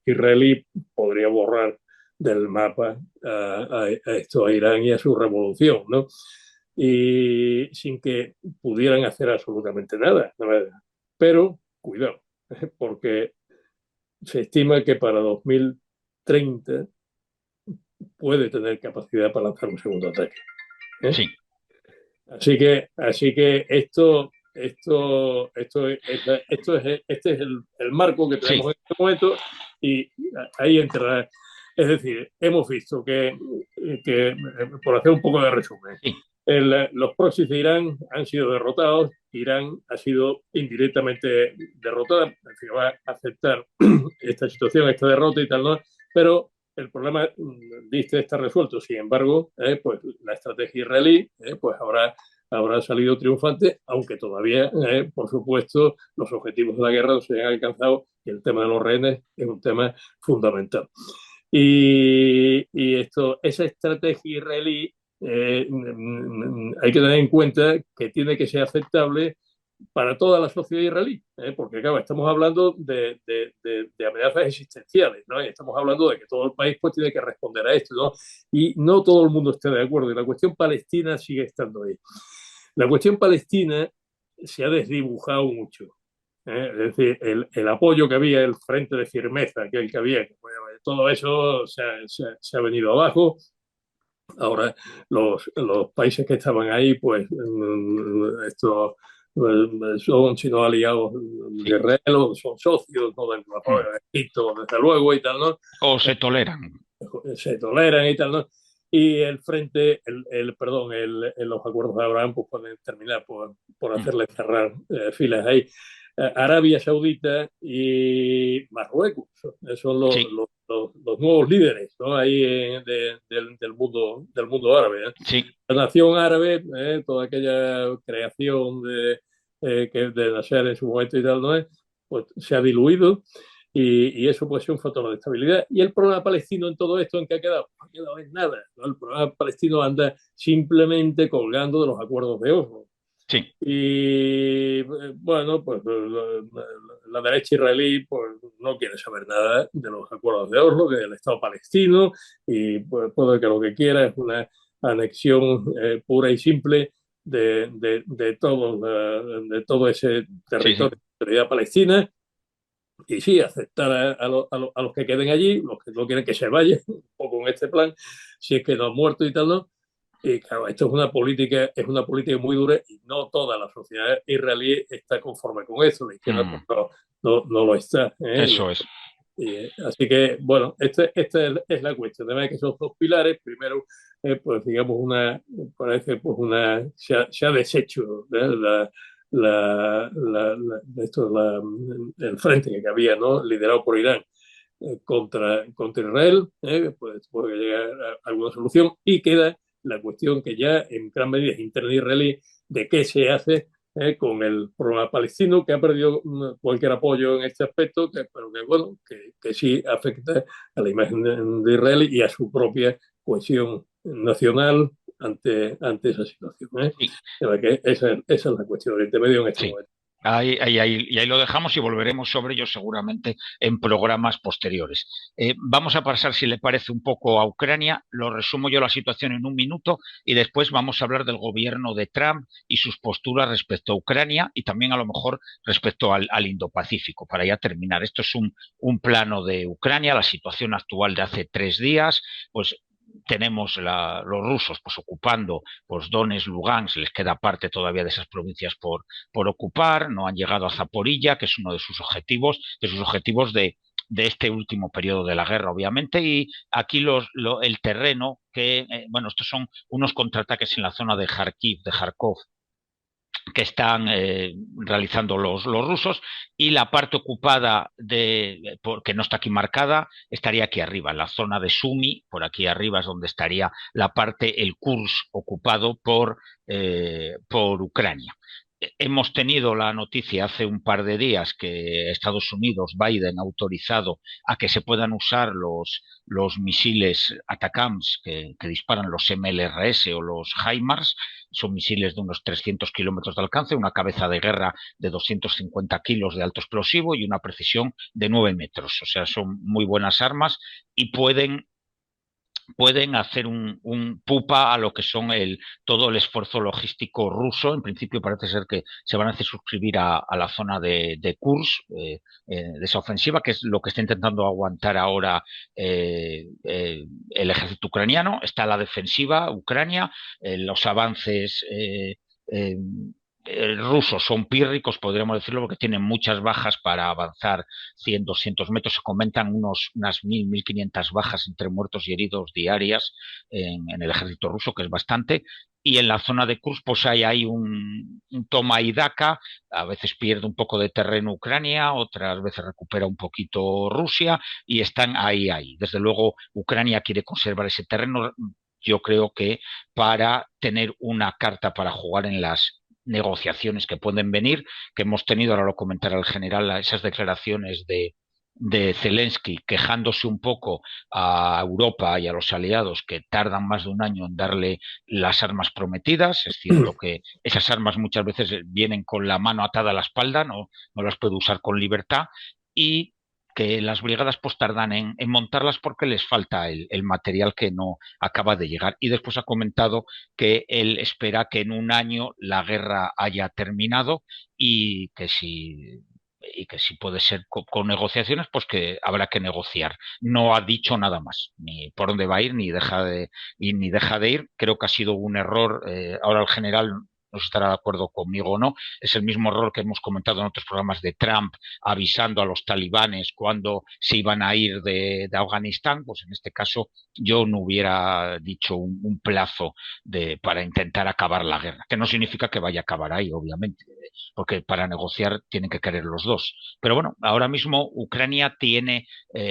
israelí podría borrar del mapa a Irán y a su revolución, ¿no? Y sin que pudieran hacer absolutamente nada, la verdad. Pero, cuidado, porque se estima que para 2030 puede tener capacidad para lanzar un segundo ataque. ¿Eh? sí, Así que este es el marco que tenemos sí, en este momento y ahí entrará. Es decir, hemos visto que por hacer un poco de resumen, sí, los proxies de Irán han sido derrotados, Irán ha sido indirectamente derrotada, en fin, va a aceptar esta situación, esta derrota y tal, ¿no? Pero el problema, viste, está resuelto. Sin embargo, pues la estrategia israelí, pues habrá salido triunfante, aunque todavía, por supuesto, los objetivos de la guerra no se han alcanzado y el tema de los rehenes es un tema fundamental. Y esa estrategia israelí, hay que tener en cuenta que tiene que ser aceptable para toda la sociedad israelí, porque claro, estamos hablando de amenazas existenciales, ¿no? Y estamos hablando de que todo el país pues tiene que responder a esto, ¿no? Y no todo el mundo está de acuerdo, y la cuestión palestina sigue estando ahí. La cuestión palestina se ha desdibujado mucho. Es decir, el apoyo que había, el frente de firmeza que había, todo eso se ha venido abajo. Ahora, los países que estaban ahí, pues, estos son, si no aliados de sí. Israel, o son socios, ¿no? Del Mm. Egipto, desde luego, y tal, ¿no? O se toleran. Se toleran y tal, ¿no? Y el frente, perdón, los acuerdos de Abraham, pues pueden terminar por Mm. hacerle cerrar filas ahí. Arabia Saudita y Marruecos son Sí, los nuevos líderes, ¿no? Ahí del mundo árabe. sí, La nación árabe, toda aquella creación de Nasser en su momento y tal, ¿no? Pues se ha diluido y eso puede ser un factor de estabilidad. Y el problema palestino en todo esto, ¿en qué ha quedado? No ha quedado en nada, ¿no? El problema palestino anda simplemente colgando de los acuerdos de Oslo. sí. Y bueno, pues la derecha israelí pues, no quiere saber nada de los acuerdos de Oslo, del Estado palestino, y pues, puede que lo que quiera es una anexión pura y simple de todo ese Sí, territorio sí. de autoridad palestina, y sí, aceptar a los que queden allí, los que no quieren que se vayan, un poco en este plan, si es que no han muerto y tal, ¿no? Y claro, esto es una política muy dura y no toda la sociedad israelí está conforme con eso. La izquierda pues, Mm. no lo está. Eso es. Así que, bueno, esta es la cuestión. De manera que esos dos pilares, primero, pues digamos, parece pues se ha deshecho el frente que había, ¿no? Liderado por Irán contra Israel, pues puede llegar a alguna solución y queda la cuestión que ya en gran medida es interna israelí de qué se hace con el problema palestino, que ha perdido cualquier apoyo en este aspecto, pero que, bueno, que sí afecta a la imagen de Israel y a su propia cohesión nacional ante esa situación. Sí, Que esa es la cuestión del Oriente Medio en este sí. momento. Y ahí lo dejamos y volveremos sobre ello seguramente en programas posteriores. Vamos a pasar, si le parece, un poco a Ucrania. Lo resumo yo la situación en un minuto y después vamos a hablar del gobierno de Trump y sus posturas respecto a Ucrania y también a lo mejor respecto al Indo-Pacífico. Para ya terminar, esto es un plano de Ucrania, la situación actual de hace 3 días, pues tenemos los rusos pues ocupando pues Donetsk, Lugansk, les queda parte todavía de esas provincias por ocupar, no han llegado a Zaporilla, que es uno de sus objetivos de este último periodo de la guerra, obviamente, y aquí el terreno, bueno, estos son unos contraataques en la zona de Kharkiv, de Kharkov, que están realizando los rusos, y la parte ocupada porque no está aquí marcada, estaría aquí arriba, en la zona de Sumi, por aquí arriba es donde estaría la parte, el Kursk ocupado por Ucrania. Hemos tenido la noticia hace un par de días que Estados Unidos, Biden, ha autorizado a que se puedan usar los misiles ATACMS que disparan los MLRS o los HIMARS. Son misiles de unos 300 kilómetros de alcance, una cabeza de guerra de 250 kilos de alto explosivo y una precisión de 9 metros. O sea, son muy buenas armas y pueden hacer un pupa a lo que son todo el esfuerzo logístico ruso. En principio parece ser que se van a hacer suscribir a la zona de Kursk, de esa ofensiva, que es lo que está intentando aguantar ahora el ejército ucraniano. Está la defensiva Ucrania, los avances rusos son pírricos, podríamos decirlo, porque tienen muchas bajas para avanzar 100, 200 metros. Se comentan unas 1.000, 1.500 bajas entre muertos y heridos diarias en el ejército ruso, que es bastante. Y en la zona de Kursk, pues hay un toma y daca. A veces pierde un poco de terreno Ucrania, otras veces recupera un poquito Rusia, y están ahí. Desde luego, Ucrania quiere conservar ese terreno. Yo creo que para tener una carta para jugar en las negociaciones que pueden venir, que hemos tenido, ahora lo comentará el general, esas declaraciones de Zelensky quejándose un poco a Europa y a los aliados que tardan más de un año en darle las armas prometidas. Es cierto que esas armas muchas veces vienen con la mano atada a la espalda, no las puede usar con libertad, y que las brigadas pues tardan en montarlas porque les falta el material que no acaba de llegar. Y después ha comentado que él espera que en un año la guerra haya terminado y que si puede ser con negociaciones, pues que habrá que negociar. No ha dicho nada más, ni por dónde va a ir, ni deja de ir. Creo que ha sido un error. Ahora el general no sé si estará de acuerdo conmigo o no. Es el mismo error que hemos comentado en otros programas de Trump, avisando a los talibanes cuando se iban a ir de Afganistán. Pues en este caso yo no hubiera dicho un plazo para intentar acabar la guerra, que no significa que vaya a acabar ahí, obviamente, porque para negociar tienen que querer los dos. Pero bueno, ahora mismo Ucrania tiene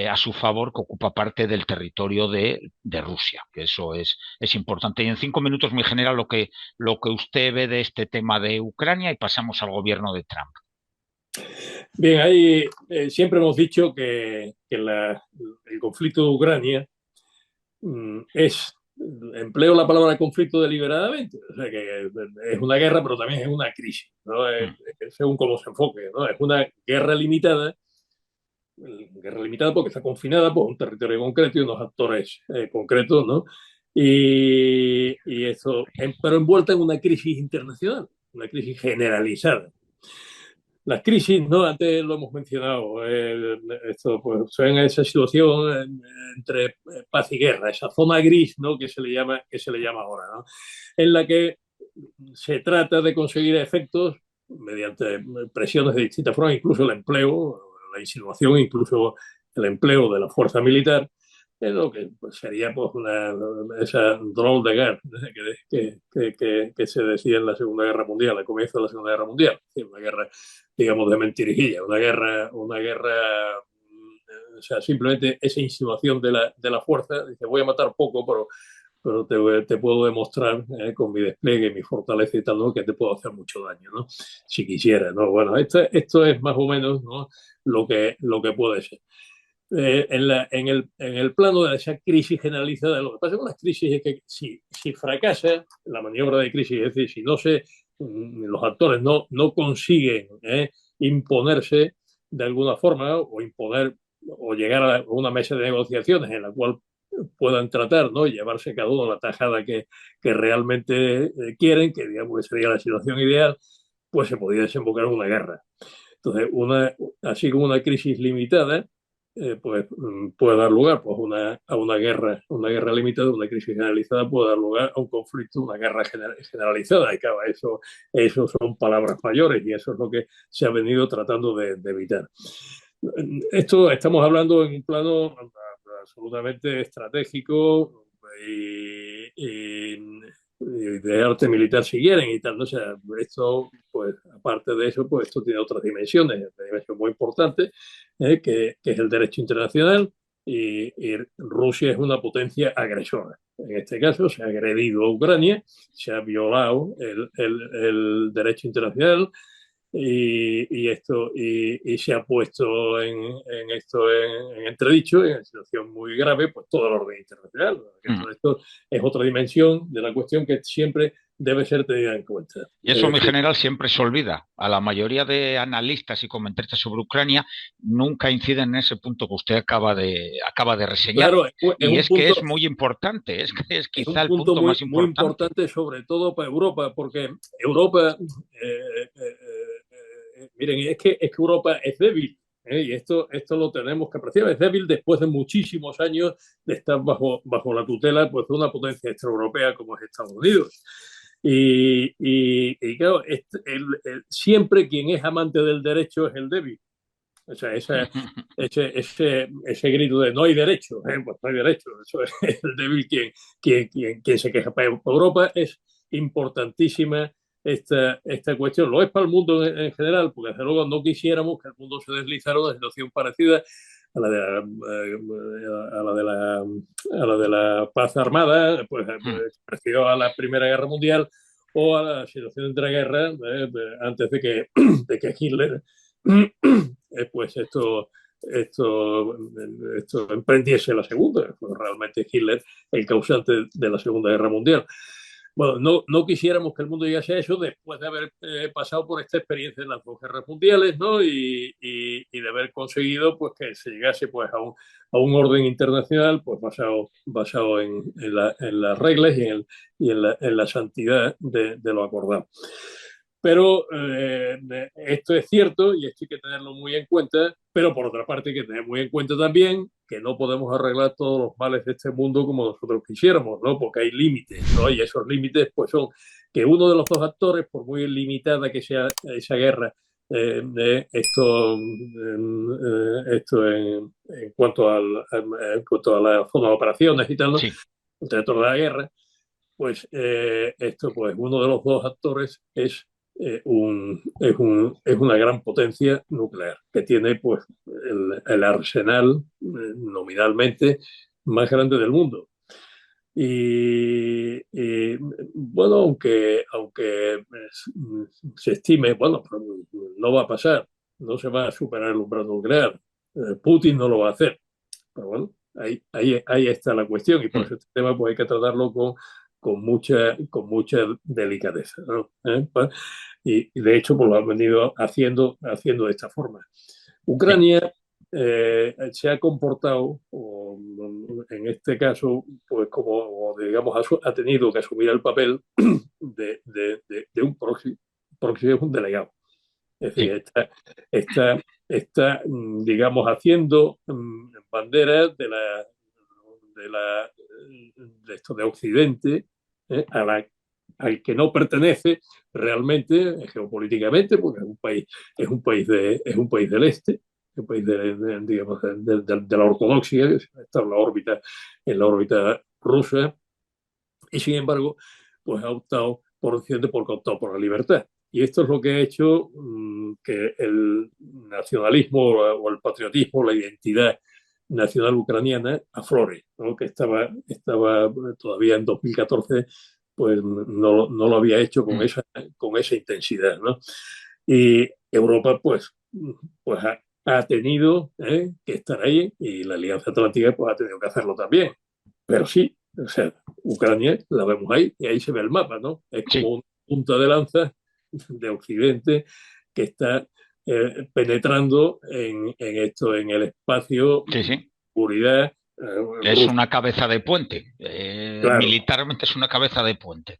a su favor que ocupa parte del territorio de Rusia, que eso es importante. Y en 5 minutos, mi general, lo que usted ve de este tema de Ucrania, y pasamos al gobierno de Trump. Bien, ahí siempre hemos dicho que el conflicto de Ucrania empleo la palabra conflicto deliberadamente, o sea que es una guerra, pero también es una crisis, ¿no? Según cómo se enfoque, ¿no? Es una guerra limitada porque está confinada por un territorio concreto y unos actores concretos, ¿no? Y eso, pero envuelta en una crisis internacional, una crisis generalizada. Las crisis, ¿no? Antes lo hemos mencionado, esto, pues, son esa situación entre paz y guerra, esa zona gris, ¿no? que se le llama ahora, ¿no? En la que se trata de conseguir efectos mediante presiones de distintas formas, incluso el empleo, la insinuación, incluso el empleo de la fuerza militar, es lo que sería pues esa drôle de guerre que se decía en la Segunda Guerra Mundial, al comienzo de la Segunda Guerra Mundial, es decir, una guerra, digamos, de mentirijilla, una guerra, o sea, simplemente esa insinuación de la fuerza, dice, voy a matar poco, pero te puedo demostrar con mi despliegue, mi fortaleza y tal, ¿no? que te puedo hacer mucho daño, ¿no? Si quisiera, ¿no? Bueno, esto es más o menos, ¿no? lo que puede ser. En el plano de esa crisis generalizada, lo que pasa con las crisis es que si fracasa la maniobra de crisis, es decir, si no se los actores no consiguen imponerse de alguna forma o imponer o llegar a una mesa de negociaciones en la cual puedan tratar, ¿no? Y llevarse cada uno la tajada que realmente quieren, que digamos que sería la situación ideal, pues se podría desembocar en una guerra. Entonces, así como una crisis limitada, pues puede dar lugar pues, a una guerra limitada, una crisis generalizada puede dar lugar a un conflicto, una guerra generalizada. Y claro, eso son palabras mayores y eso es lo que se ha venido tratando de evitar. Esto estamos hablando en un plano absolutamente estratégico y de arte militar si quieren y tal, ¿no? O sea, esto, pues, aparte de eso, pues esto tiene otras dimensiones, una dimensión muy importante, que es el derecho internacional y Rusia es una potencia agresora. En este caso se ha agredido a Ucrania, se ha violado el derecho internacional y se ha puesto en entredicho, en una situación muy grave, pues todo el orden internacional. Todo esto es otra dimensión de la cuestión que siempre debe ser tenida en cuenta. Y eso, mi general, siempre se olvida. A la mayoría de analistas y comentaristas sobre Ucrania nunca inciden en ese punto que usted acaba de reseñar. Claro, y es que es muy importante, es que es quizá el punto muy, más muy importante. importante, sobre todo para Europa, porque Europa, miren, es que Europa es débil. Y esto lo tenemos que apreciar. Es débil después de muchísimos años de estar bajo la tutela pues, de una potencia extraeuropea como es Estados Unidos. Y claro, siempre quien es amante del derecho es el débil. O sea, ese grito de no hay derecho, pues no hay derecho. Eso es el débil quien se queja. Para Europa es importantísima esta cuestión. Lo es para el mundo en general, porque desde luego no quisiéramos que el mundo se deslizara a una situación parecida a la de la paz armada, pues parecido a la Primera Guerra Mundial o a la situación de entreguerra antes de que Hitler pues esto emprendiese la segunda. Fue realmente Hitler el causante de la Segunda Guerra Mundial. Bueno, no quisiéramos que el mundo llegase a eso después de haber pasado por esta experiencia en las dos guerras mundiales, ¿no? Y de haber conseguido pues, que se llegase pues, a un orden internacional pues, basado en las reglas y en la santidad de lo acordado. Pero esto es cierto y esto hay que tenerlo muy en cuenta, pero por otra parte hay que tener muy en cuenta también que no podemos arreglar todos los males de este mundo como nosotros quisiéramos, ¿no? Porque hay límites, ¿no? Y esos límites pues son que uno de los dos actores, por muy limitada que sea esa guerra, esto en cuanto en cuanto a la zona de operaciones y tal, ¿no? Sí. Dentro de la guerra, pues esto, pues uno de los dos actores es una gran potencia nuclear que tiene pues el arsenal nominalmente más grande del mundo. Y bueno, aunque se estime, bueno, no va a pasar, no se va a superar el umbral nuclear, Putin no lo va a hacer, pero bueno, ahí está la cuestión y por eso este tema pues hay que tratarlo con mucha delicadeza, ¿no? Y de hecho pues lo han venido haciendo de esta forma. Ucrania se ha comportado, en este caso, pues como digamos ha tenido que asumir el papel de un proxy es un delegado. Es decir, está digamos, haciendo banderas de Occidente al que no pertenece realmente geopolíticamente, porque es un país del este, un país digamos, de la ortodoxia, que está en la órbita rusa, y sin embargo, pues ha optado por Occidente porque ha optado por la libertad. Y esto es lo que ha hecho que el nacionalismo o el patriotismo, la identidad nacional ucraniana aflore, ¿no? Que estaba todavía en 2014, pues no lo había hecho con esa intensidad, ¿no? Y Europa, pues ha tenido que estar ahí y la Alianza Atlántica pues ha tenido que hacerlo también. Pero sí, o sea, Ucrania la vemos ahí y ahí se ve el mapa, ¿no? Es como una punta de lanza de Occidente que está penetrando en esto, en el espacio, Sí, sí. seguridad. Es una cabeza de puente. Claro. Militarmente es una cabeza de puente.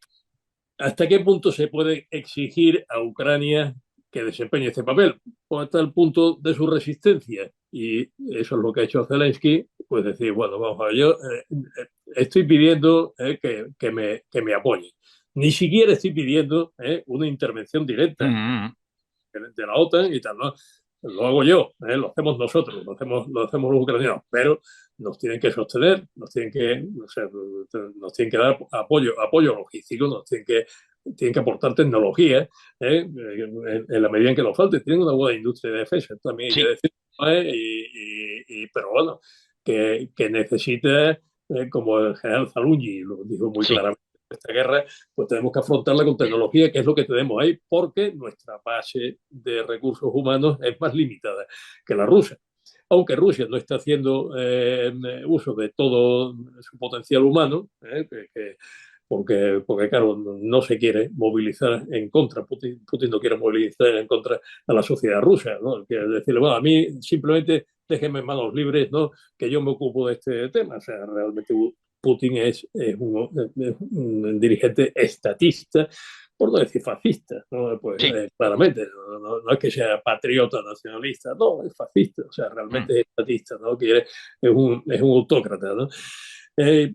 ¿Hasta qué punto se puede exigir a Ucrania que desempeñe este papel? Pues hasta el punto de su resistencia. Y eso es lo que ha hecho Zelensky, pues decir, bueno, vamos a ver, yo estoy pidiendo que me apoyen. Ni siquiera estoy pidiendo una intervención directa Mm, de la OTAN y tal, ¿no? Lo hago yo, lo hacemos nosotros, lo hacemos los ucranianos, pero nos tienen que sostener, o sea, nos tienen que dar apoyo logístico, tienen que aportar tecnología en la medida en que nos falte. Tienen una buena industria de defensa, también hay que sí, decir, pero bueno, que necesita, como el general Zalungi lo dijo muy sí. claramente, esta guerra pues tenemos que afrontarla con tecnología, que es lo que tenemos ahí, porque nuestra base de recursos humanos es más limitada que la rusa. Aunque Rusia no está haciendo uso de todo su potencial humano, porque, claro, no se quiere movilizar en contra, Putin no quiere movilizar en contra a la sociedad rusa, ¿no? Quiere decirle, bueno, a mí simplemente déjenme en manos libres, ¿no? Que yo me ocupo de este tema. O sea, realmente Putin es un dirigente estatista, por no decir fascista, ¿no? Pues Sí. claramente, no es que sea patriota nacionalista, no, es fascista, o sea, Mm. realmente es estatista, ¿no? Es un autócrata, ¿no?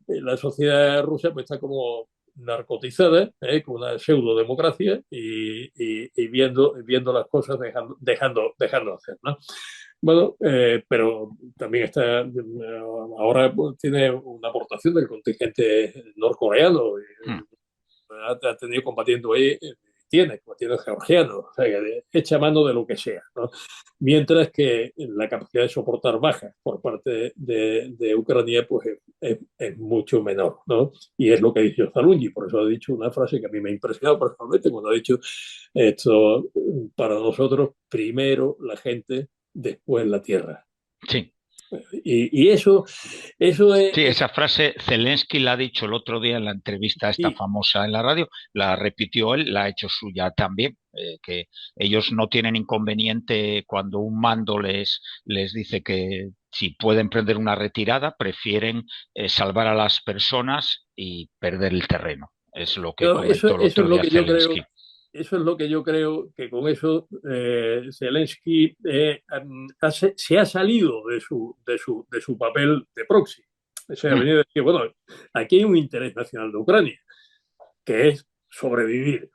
La sociedad rusa pues está como narcotizada, con una pseudo-democracia y viendo las cosas dejando hacer, ¿no? Bueno, pero también ahora pues, tiene una aportación del contingente norcoreano, Mm. ha tenido combatiendo ahí, tiene combatiendo georgiano, o sea, que echa mano de lo que sea, ¿no? Mientras que la capacidad de soportar bajas por parte de Ucrania pues es mucho menor, ¿no? Y es lo que ha dicho Zalungi, por eso ha dicho una frase que a mí me ha impresionado personalmente cuando ha dicho esto, para nosotros, primero la gente, después la tierra. Sí. Y eso Sí, esa frase Zelensky la ha dicho el otro día en la entrevista esta y, famosa en la radio, la repitió él, la ha hecho suya también, que ellos no tienen inconveniente cuando un mando les dice que si pueden prender una retirada, prefieren salvar a las personas y perder el terreno. Es lo que no, comentó el eso es otro lo día que yo creo. Zelensky. Eso es lo que yo creo que con eso Zelensky se ha salido de su papel de proxy. O sea, ha Mm, venido a decir, bueno, aquí hay un interés nacional de Ucrania, que es sobrevivir.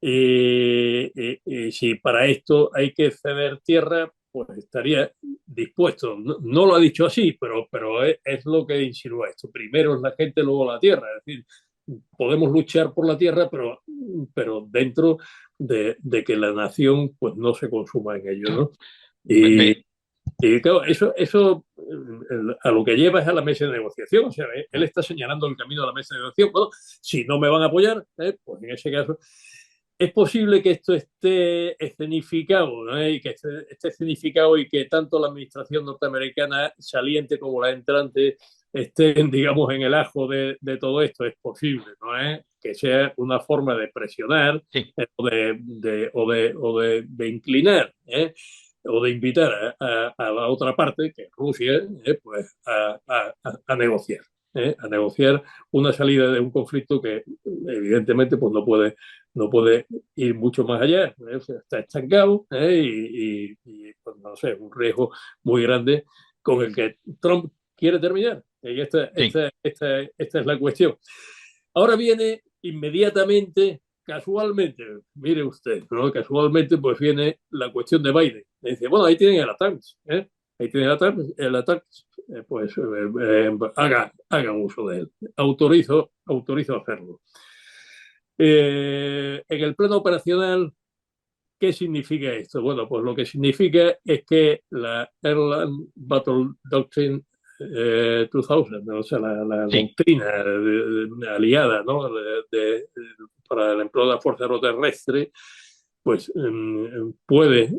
Y si para esto hay que ceder tierra, pues estaría dispuesto. No, no lo ha dicho así, pero es lo que insinúa esto. Primero es la gente, luego la tierra. Es decir, podemos luchar por la tierra, pero dentro de que la nación pues no se consuma en ello, ¿no? Y, ve- y claro, eso a lo que lleva es a la mesa de negociación. O sea, él está señalando el camino a la mesa de negociación. Bueno, si no me van a apoyar, pues en ese caso es posible que esto esté escenificado, ¿no? Y que esté escenificado y que tanto la administración norteamericana saliente como la entrante estén, digamos, en el ajo de todo esto. Es posible, ¿no? Que sea una forma de presionar sí, de inclinar, o de invitar a la otra parte, que es Rusia, pues a negociar. A negociar una salida de un conflicto que evidentemente pues no puede ir mucho más allá, o sea, está estancado, pues, no sé, un riesgo muy grande con el que Trump quiere terminar. Y sí. esta es la cuestión. Ahora viene inmediatamente, casualmente, mire usted, ¿no? Casualmente pues viene la cuestión de Biden. Le dice, bueno, ahí tienen el ataque, ahí tienen el ataque, pues hagan uso de él. Autorizo hacerlo. En el plano operacional, ¿qué significa esto? Bueno, pues lo que significa es que la Airland Battle Doctrine 2000, ¿no? O sea, la Sí, doctrina aliada, ¿no? Para el empleo de la fuerza aeroterrestre, pues puede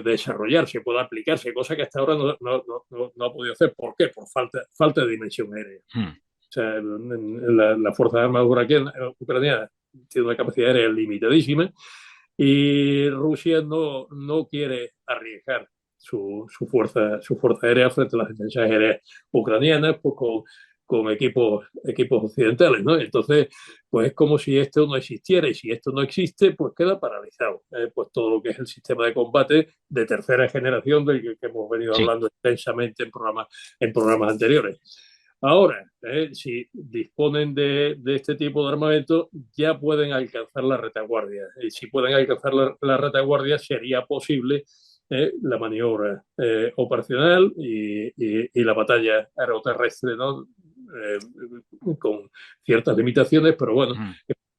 desarrollarse, puede aplicarse, cosa que hasta ahora no ha podido hacer. ¿Por qué? Por falta de dimensión aérea. mm, O sea, la Fuerza Armada Ucraniana tiene una capacidad aérea limitadísima y Rusia no quiere arriesgar su fuerza aérea frente a las defensas aéreas ucranianas, pues con equipos occidentales, ¿no? Entonces, pues es como si esto no existiera, y si esto no existe, pues queda paralizado. Pues todo lo que es el sistema de combate de tercera generación del que hemos venido Sí. hablando extensamente en programas anteriores. Ahora, si disponen de este tipo de armamento, ya pueden alcanzar la retaguardia. Y si pueden alcanzar la retaguardia, sería posible la maniobra operacional y la batalla aeroterrestre, ¿no? Con ciertas limitaciones, pero bueno,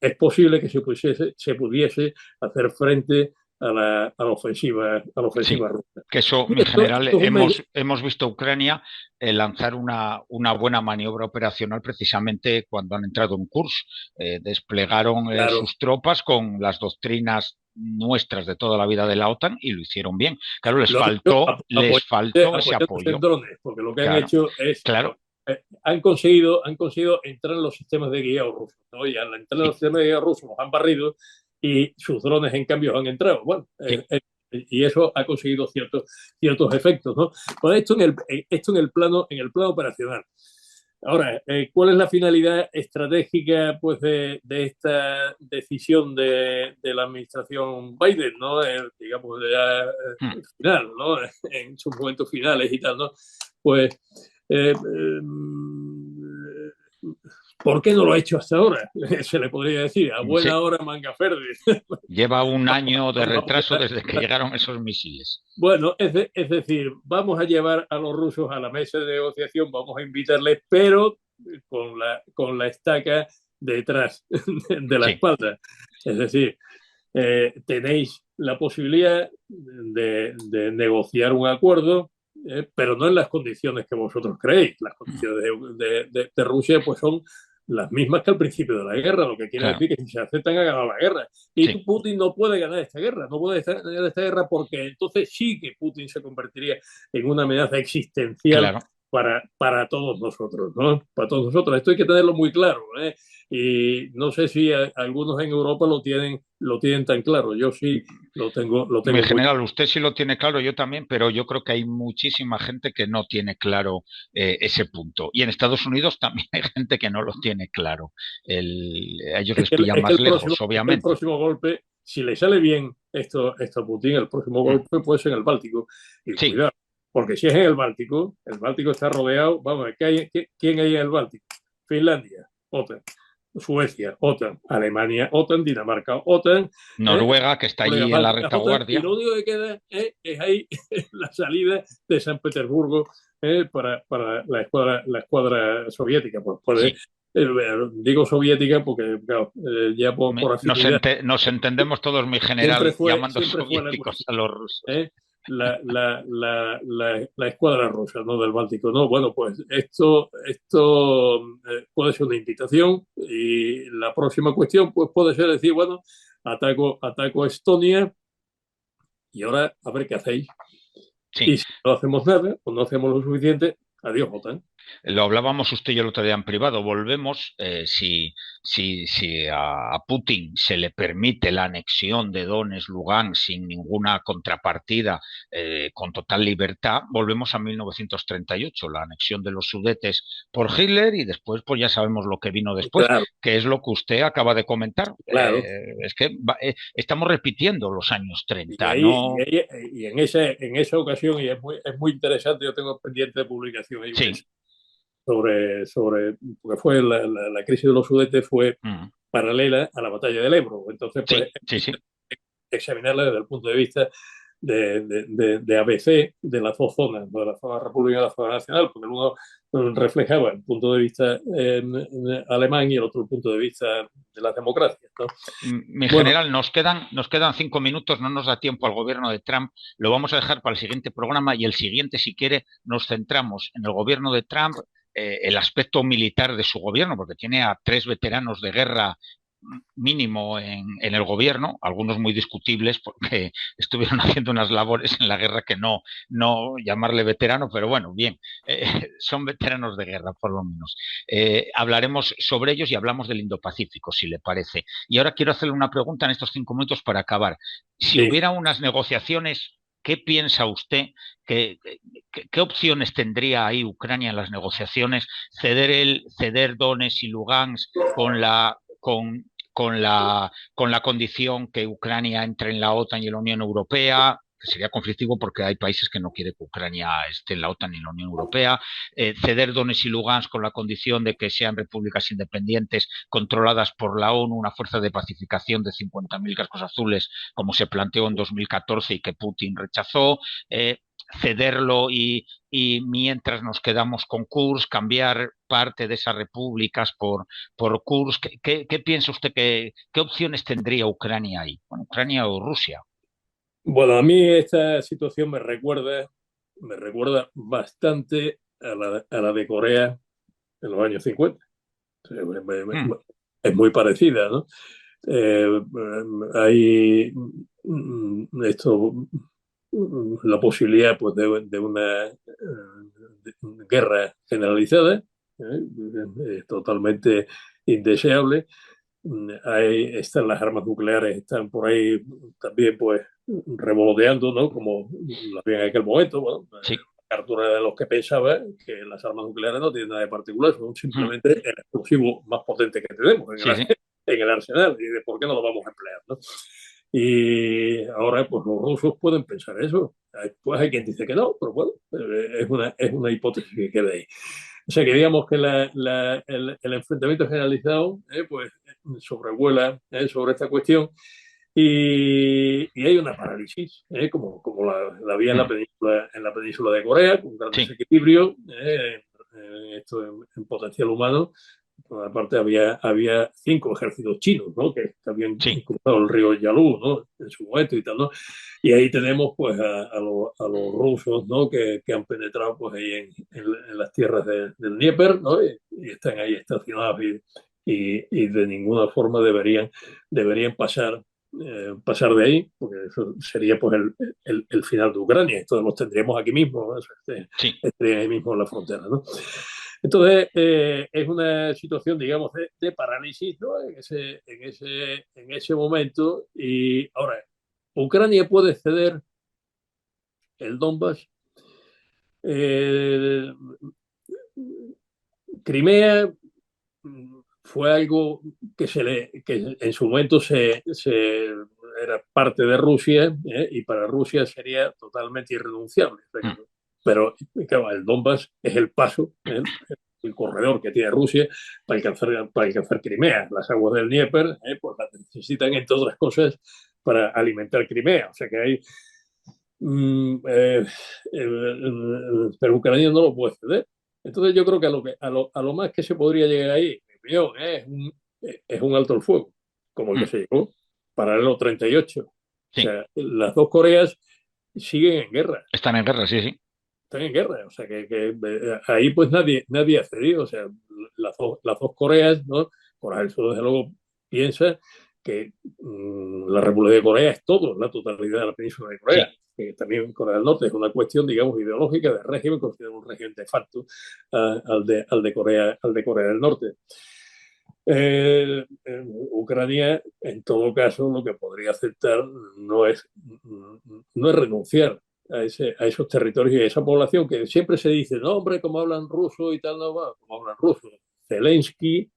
es posible que se pudiese hacer frente a la ofensiva Sí, rusa. que eso, mi general, hemos visto a Ucrania lanzar una buena maniobra operacional precisamente cuando han entrado en Kursk. Desplegaron Claro, sus tropas con las doctrinas nuestras de toda la vida de la OTAN y lo hicieron bien. Claro, les lo han hecho faltó ese apoyándose en apoyo. drones, porque lo que han Claro, hecho es claro, han conseguido entrar en los sistemas de guía rusos, ¿no? Y al entrar en los sí, sistemas de guía rusos los han barrido y sus drones, en cambio, han entrado. Bueno, sí. y eso ha conseguido ciertos efectos, ¿no? Pues esto en el plano operacional. Ahora, ¿cuál es la finalidad estratégica, pues, de esta decisión de la administración Biden, ¿no? Digamos, ya final, ¿no? En sus momentos finales y tal, ¿no? Pues, ¿por qué no lo ha hecho hasta ahora? Se le podría decir, a buena Sí. hora manga verde. Lleva un año de retraso desde que llegaron esos misiles. Bueno, es decir, vamos a llevar a los rusos a la mesa de negociación, vamos a invitarles, pero con la estaca detrás de la espalda. Es decir, tenéis la posibilidad de negociar un acuerdo, pero no en las condiciones que vosotros creéis. Las condiciones de Rusia pues son las mismas que al principio de la guerra, lo que quiere decir que si se aceptan ha ganado la guerra. Y Putin no puede ganar esta guerra, no puede ganar esta guerra porque entonces sí que Putin se convertiría en una amenaza existencial para todos nosotros, ¿no? Para todos nosotros. Esto hay que tenerlo muy claro, ¿eh? Y no sé si algunos en Europa lo tienen tan claro. Yo sí lo tengo en general, usted sí lo tiene claro, yo también, pero yo creo que hay muchísima gente que no tiene claro ese punto. Y en Estados Unidos también hay gente que no lo tiene claro. A ellos les pilla más lejos, obviamente. El próximo golpe, si le sale bien esto a Putin, el próximo golpe puede ser en el Báltico. Y cuidado, porque si es en el Báltico está rodeado, vamos a ver, ¿quién hay en el Báltico? Finlandia, OTAN. Suecia, OTAN, Alemania, OTAN, Dinamarca, OTAN, Noruega, que está allí en la retaguardia. Y lo único que queda es ahí la salida de San Petersburgo para la escuadra soviética. Pues puede, digo soviética porque, claro, ya por afinidad. Nos entendemos todos, mi general, llamando soviéticos a los rusos. La escuadra rusa, ¿no? Del Báltico, ¿no? Bueno, pues esto puede ser una invitación y la próxima cuestión pues puede ser decir, bueno, ataco a Estonia y ahora a ver qué hacéis. Y si no hacemos nada o no hacemos lo suficiente, adiós, OTAN. Lo hablábamos usted y yo el otro día en privado. Volvemos, si a Putin se le permite la anexión de Donetsk, Lugansk sin ninguna contrapartida, con total libertad, volvemos a 1938, la anexión de los Sudetes por Hitler y después pues ya sabemos lo que vino después, que es lo que usted acaba de comentar. Es que estamos repitiendo los años 30. Y en esa ocasión, y es muy interesante, yo tengo pendiente de publicación ahí porque fue la crisis de los Sudetes fue paralela a la batalla del Ebro. Entonces, pues, examinarla desde el punto de vista de ABC, de las dos zonas, de la zona república y la zona nacional, porque uno reflejaba el punto de vista alemán y el otro punto de vista de las democracias, ¿no? Mi general, nos quedan 5 minutos, no nos da tiempo al gobierno de Trump, lo vamos a dejar para el siguiente programa y el siguiente, si quiere, nos centramos en el gobierno de Trump, el aspecto militar de su gobierno, porque tiene a 3 veteranos de guerra mínimo en el gobierno, algunos muy discutibles porque estuvieron haciendo unas labores en la guerra que no llamarle veterano, pero bueno, bien, son veteranos de guerra por lo menos. Hablaremos sobre ellos y hablamos del Indo-Pacífico, si le parece. Y ahora quiero hacerle una pregunta en estos 5 minutos para acabar. Si Sí. hubiera unas negociaciones, ¿qué piensa usted? ¿Qué opciones tendría ahí Ucrania en las negociaciones? Ceder Donetsk y Lugansk con la condición que Ucrania entre en la OTAN y en la Unión Europea, que sería conflictivo porque hay países que no quieren que Ucrania esté en la OTAN ni en la Unión Europea, ceder Donetsk y Lugansk con la condición de que sean repúblicas independientes controladas por la ONU, una fuerza de pacificación de 50.000 cascos azules, como se planteó en 2014 y que Putin rechazó, cederlo y mientras nos quedamos con Kursk, cambiar parte de esas repúblicas por Kursk. ¿Qué piensa usted? ¿Qué opciones tendría Ucrania ahí? Bueno, Ucrania o Rusia. Bueno, a mí esta situación me recuerda bastante a la de Corea en los años 50. Mm, Es muy parecida, ¿no? Eh, hay esto, la posibilidad pues, de una guerra generalizada, totalmente indeseable. Están las armas nucleares, están por ahí también pues revoloteando, ¿no? Como las había en aquel momento. Bueno, sí. Arturo era de los que pensaba que las armas nucleares no tienen nada de particular, son Mm, simplemente el explosivo más potente que tenemos sí, sí. en el arsenal y de por qué no lo vamos a emplear, ¿no? Y ahora pues los rusos pueden pensar eso. Pues hay quien dice que no, pero bueno, es una hipótesis que queda ahí. O sea que digamos que el enfrentamiento generalizado pues sobrevuela sobre esta cuestión y hay una parálisis, como la había Mm, en la península de Corea, con gran sí, desequilibrio, esto en potencial humano. Por una parte había 5 ejércitos chinos, ¿no? Que habían sí. cruzado el río Yalu, ¿no? En su momento y tal, ¿no? Y ahí tenemos pues a los rusos, ¿no? Que han penetrado pues ahí en las tierras del Dnieper, ¿no? Y están ahí estacionados y de ninguna forma deberían pasar de ahí, porque eso sería pues el final de Ucrania. Entonces los tendríamos aquí mismo, ¿no? Sí. Estarían ahí mismo en la frontera, ¿no? Entonces, es una situación, digamos, de parálisis, ¿no? En ese momento. Y ahora, Ucrania puede ceder el Donbass. Eh, Crimea fue algo que en su momento era parte de Rusia, y para Rusia sería totalmente irrenunciable. Mm, Pero claro, el Donbass es el paso, el corredor que tiene Rusia para alcanzar Crimea. Las aguas del Dnieper pues las necesitan, entre otras cosas, para alimentar Crimea. O sea que hay pero Ucrania no lo puede ceder. Entonces yo creo que a lo más que se podría llegar ahí, en mi opinión, es un alto el fuego, como el que mm, se llegó, paralelo 38. O sí. sea, las dos Coreas siguen en guerra, Están en guerra, sí, sí. están en guerra. O sea, ahí pues nadie ha cedido. O sea, las dos Coreas, ¿no? Corea del Sur, desde luego, piensa que la República de Corea es todo, la totalidad de la península de Corea. Sí. Que también Corea del Norte es una cuestión, digamos, ideológica de régimen, considera un régimen de facto al de Corea del Norte. Ucrania, en todo caso, lo que podría aceptar no es renunciar a esos territorios y a esa población que siempre se dice, no, hombre, como hablan ruso y tal, no va, como hablan ruso. Zelensky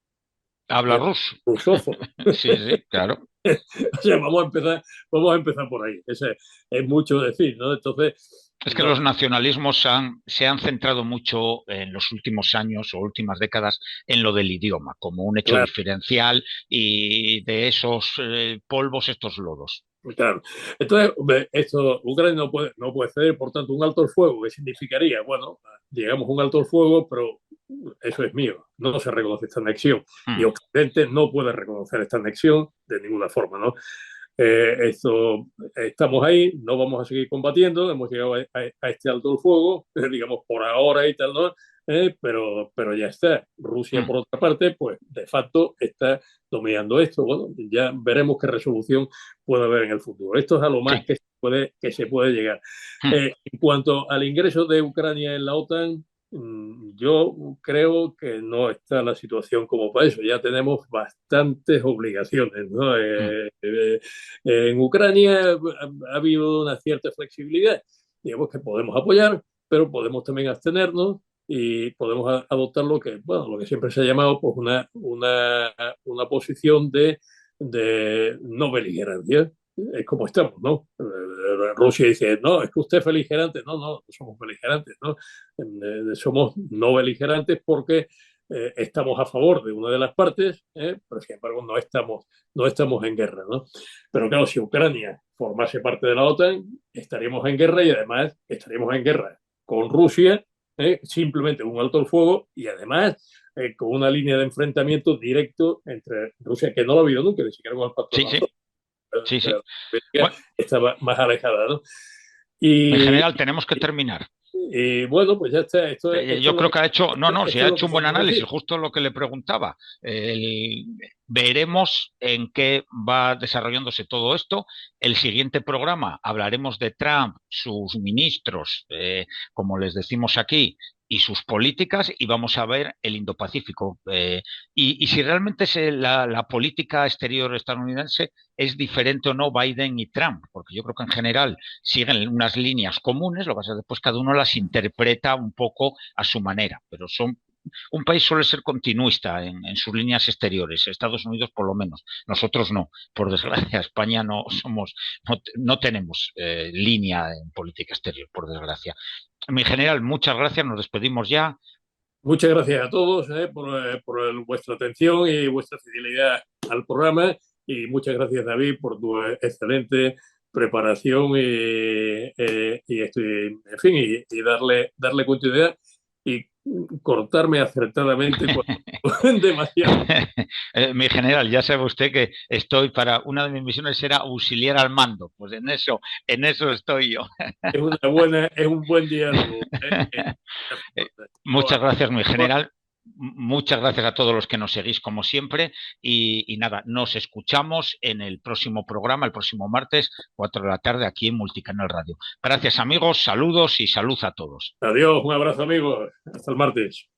Habla es ruso. rusófono. Sí, sí, claro. O sea, vamos a empezar por ahí. Es mucho decir, ¿no? Entonces, Es que no, los nacionalismos se han centrado mucho en los últimos años o últimas décadas en lo del idioma, como un hecho claro. diferencial y de esos polvos, estos lodos. Claro. Entonces, Ucrania no puede ceder, por tanto, un alto el fuego, ¿qué significaría? Bueno, llegamos a un alto el fuego, pero eso es mío, no se reconoce esta anexión. Y Mm, Occidente no puede reconocer esta anexión de ninguna forma, ¿no? Estamos ahí, no vamos a seguir combatiendo, hemos llegado a este alto el fuego, digamos, por ahora y tal, ¿no? Pero ya está. Rusia, por otra parte, pues de facto está dominando esto. Bueno, ya veremos qué resolución puede haber en el futuro. Esto es a lo más Sí. que se puede llegar. En cuanto al ingreso de Ucrania en la OTAN, yo creo que no está la situación como para eso. Ya tenemos bastantes obligaciones, ¿no? En Ucrania ha habido una cierta flexibilidad. Digamos que podemos apoyar, pero podemos también abstenernos y podemos adoptar bueno, lo que siempre se ha llamado pues una posición de no beligerancia. Es como estamos, ¿no? Rusia dice, no, es que usted es beligerante. No, no somos beligerantes, ¿no? Somos no beligerantes porque estamos a favor de una de las partes, pero sin embargo no estamos en guerra, ¿no? Pero claro, si Ucrania formase parte de la OTAN, estaríamos en guerra y además estaríamos en guerra con Rusia, simplemente un alto el fuego y además con una línea de enfrentamiento directo entre Rusia, que no lo ha habido nunca, ni siquiera con el Pacto de Sí, la sí, Zona. sí, sí. América Bueno, estaba más alejada, ¿no? en Y, general tenemos que terminar. bueno, pues ya está. Esto Yo es lo creo que, que ha hecho, no, no, si esto ha es lo hecho que un buen podemos análisis, decir. justo lo que le preguntaba. Veremos en qué va desarrollándose todo esto. El siguiente programa hablaremos de Trump, sus ministros, como les decimos aquí, y sus políticas, y vamos a ver el Indo-Pacífico. Y si realmente la política exterior estadounidense es diferente o no Biden y Trump, porque yo creo que en general siguen unas líneas comunes, lo que pasa es que después cada uno las interpreta un poco a su manera, pero un país suele ser continuista en sus líneas exteriores, Estados Unidos por lo menos, nosotros no, por desgracia, España no tenemos línea en política exterior, por desgracia. En general, muchas gracias, nos despedimos ya. Muchas gracias a todos por vuestra atención y vuestra fidelidad al programa y muchas gracias, David, por tu excelente preparación en fin, y darle continuidad y cortarme acertadamente demasiado. Mi general, ya sabe usted que estoy una de mis misiones era auxiliar al mando, pues en eso estoy yo. Es un buen diálogo. Muchas gracias, mi general. Muchas gracias a todos los que nos seguís como siempre y nada, nos escuchamos en el próximo programa, el próximo martes, 4 de la tarde, aquí en Multicanal Radio. Gracias amigos, saludos y salud a todos. Adiós, un abrazo amigos, hasta el martes.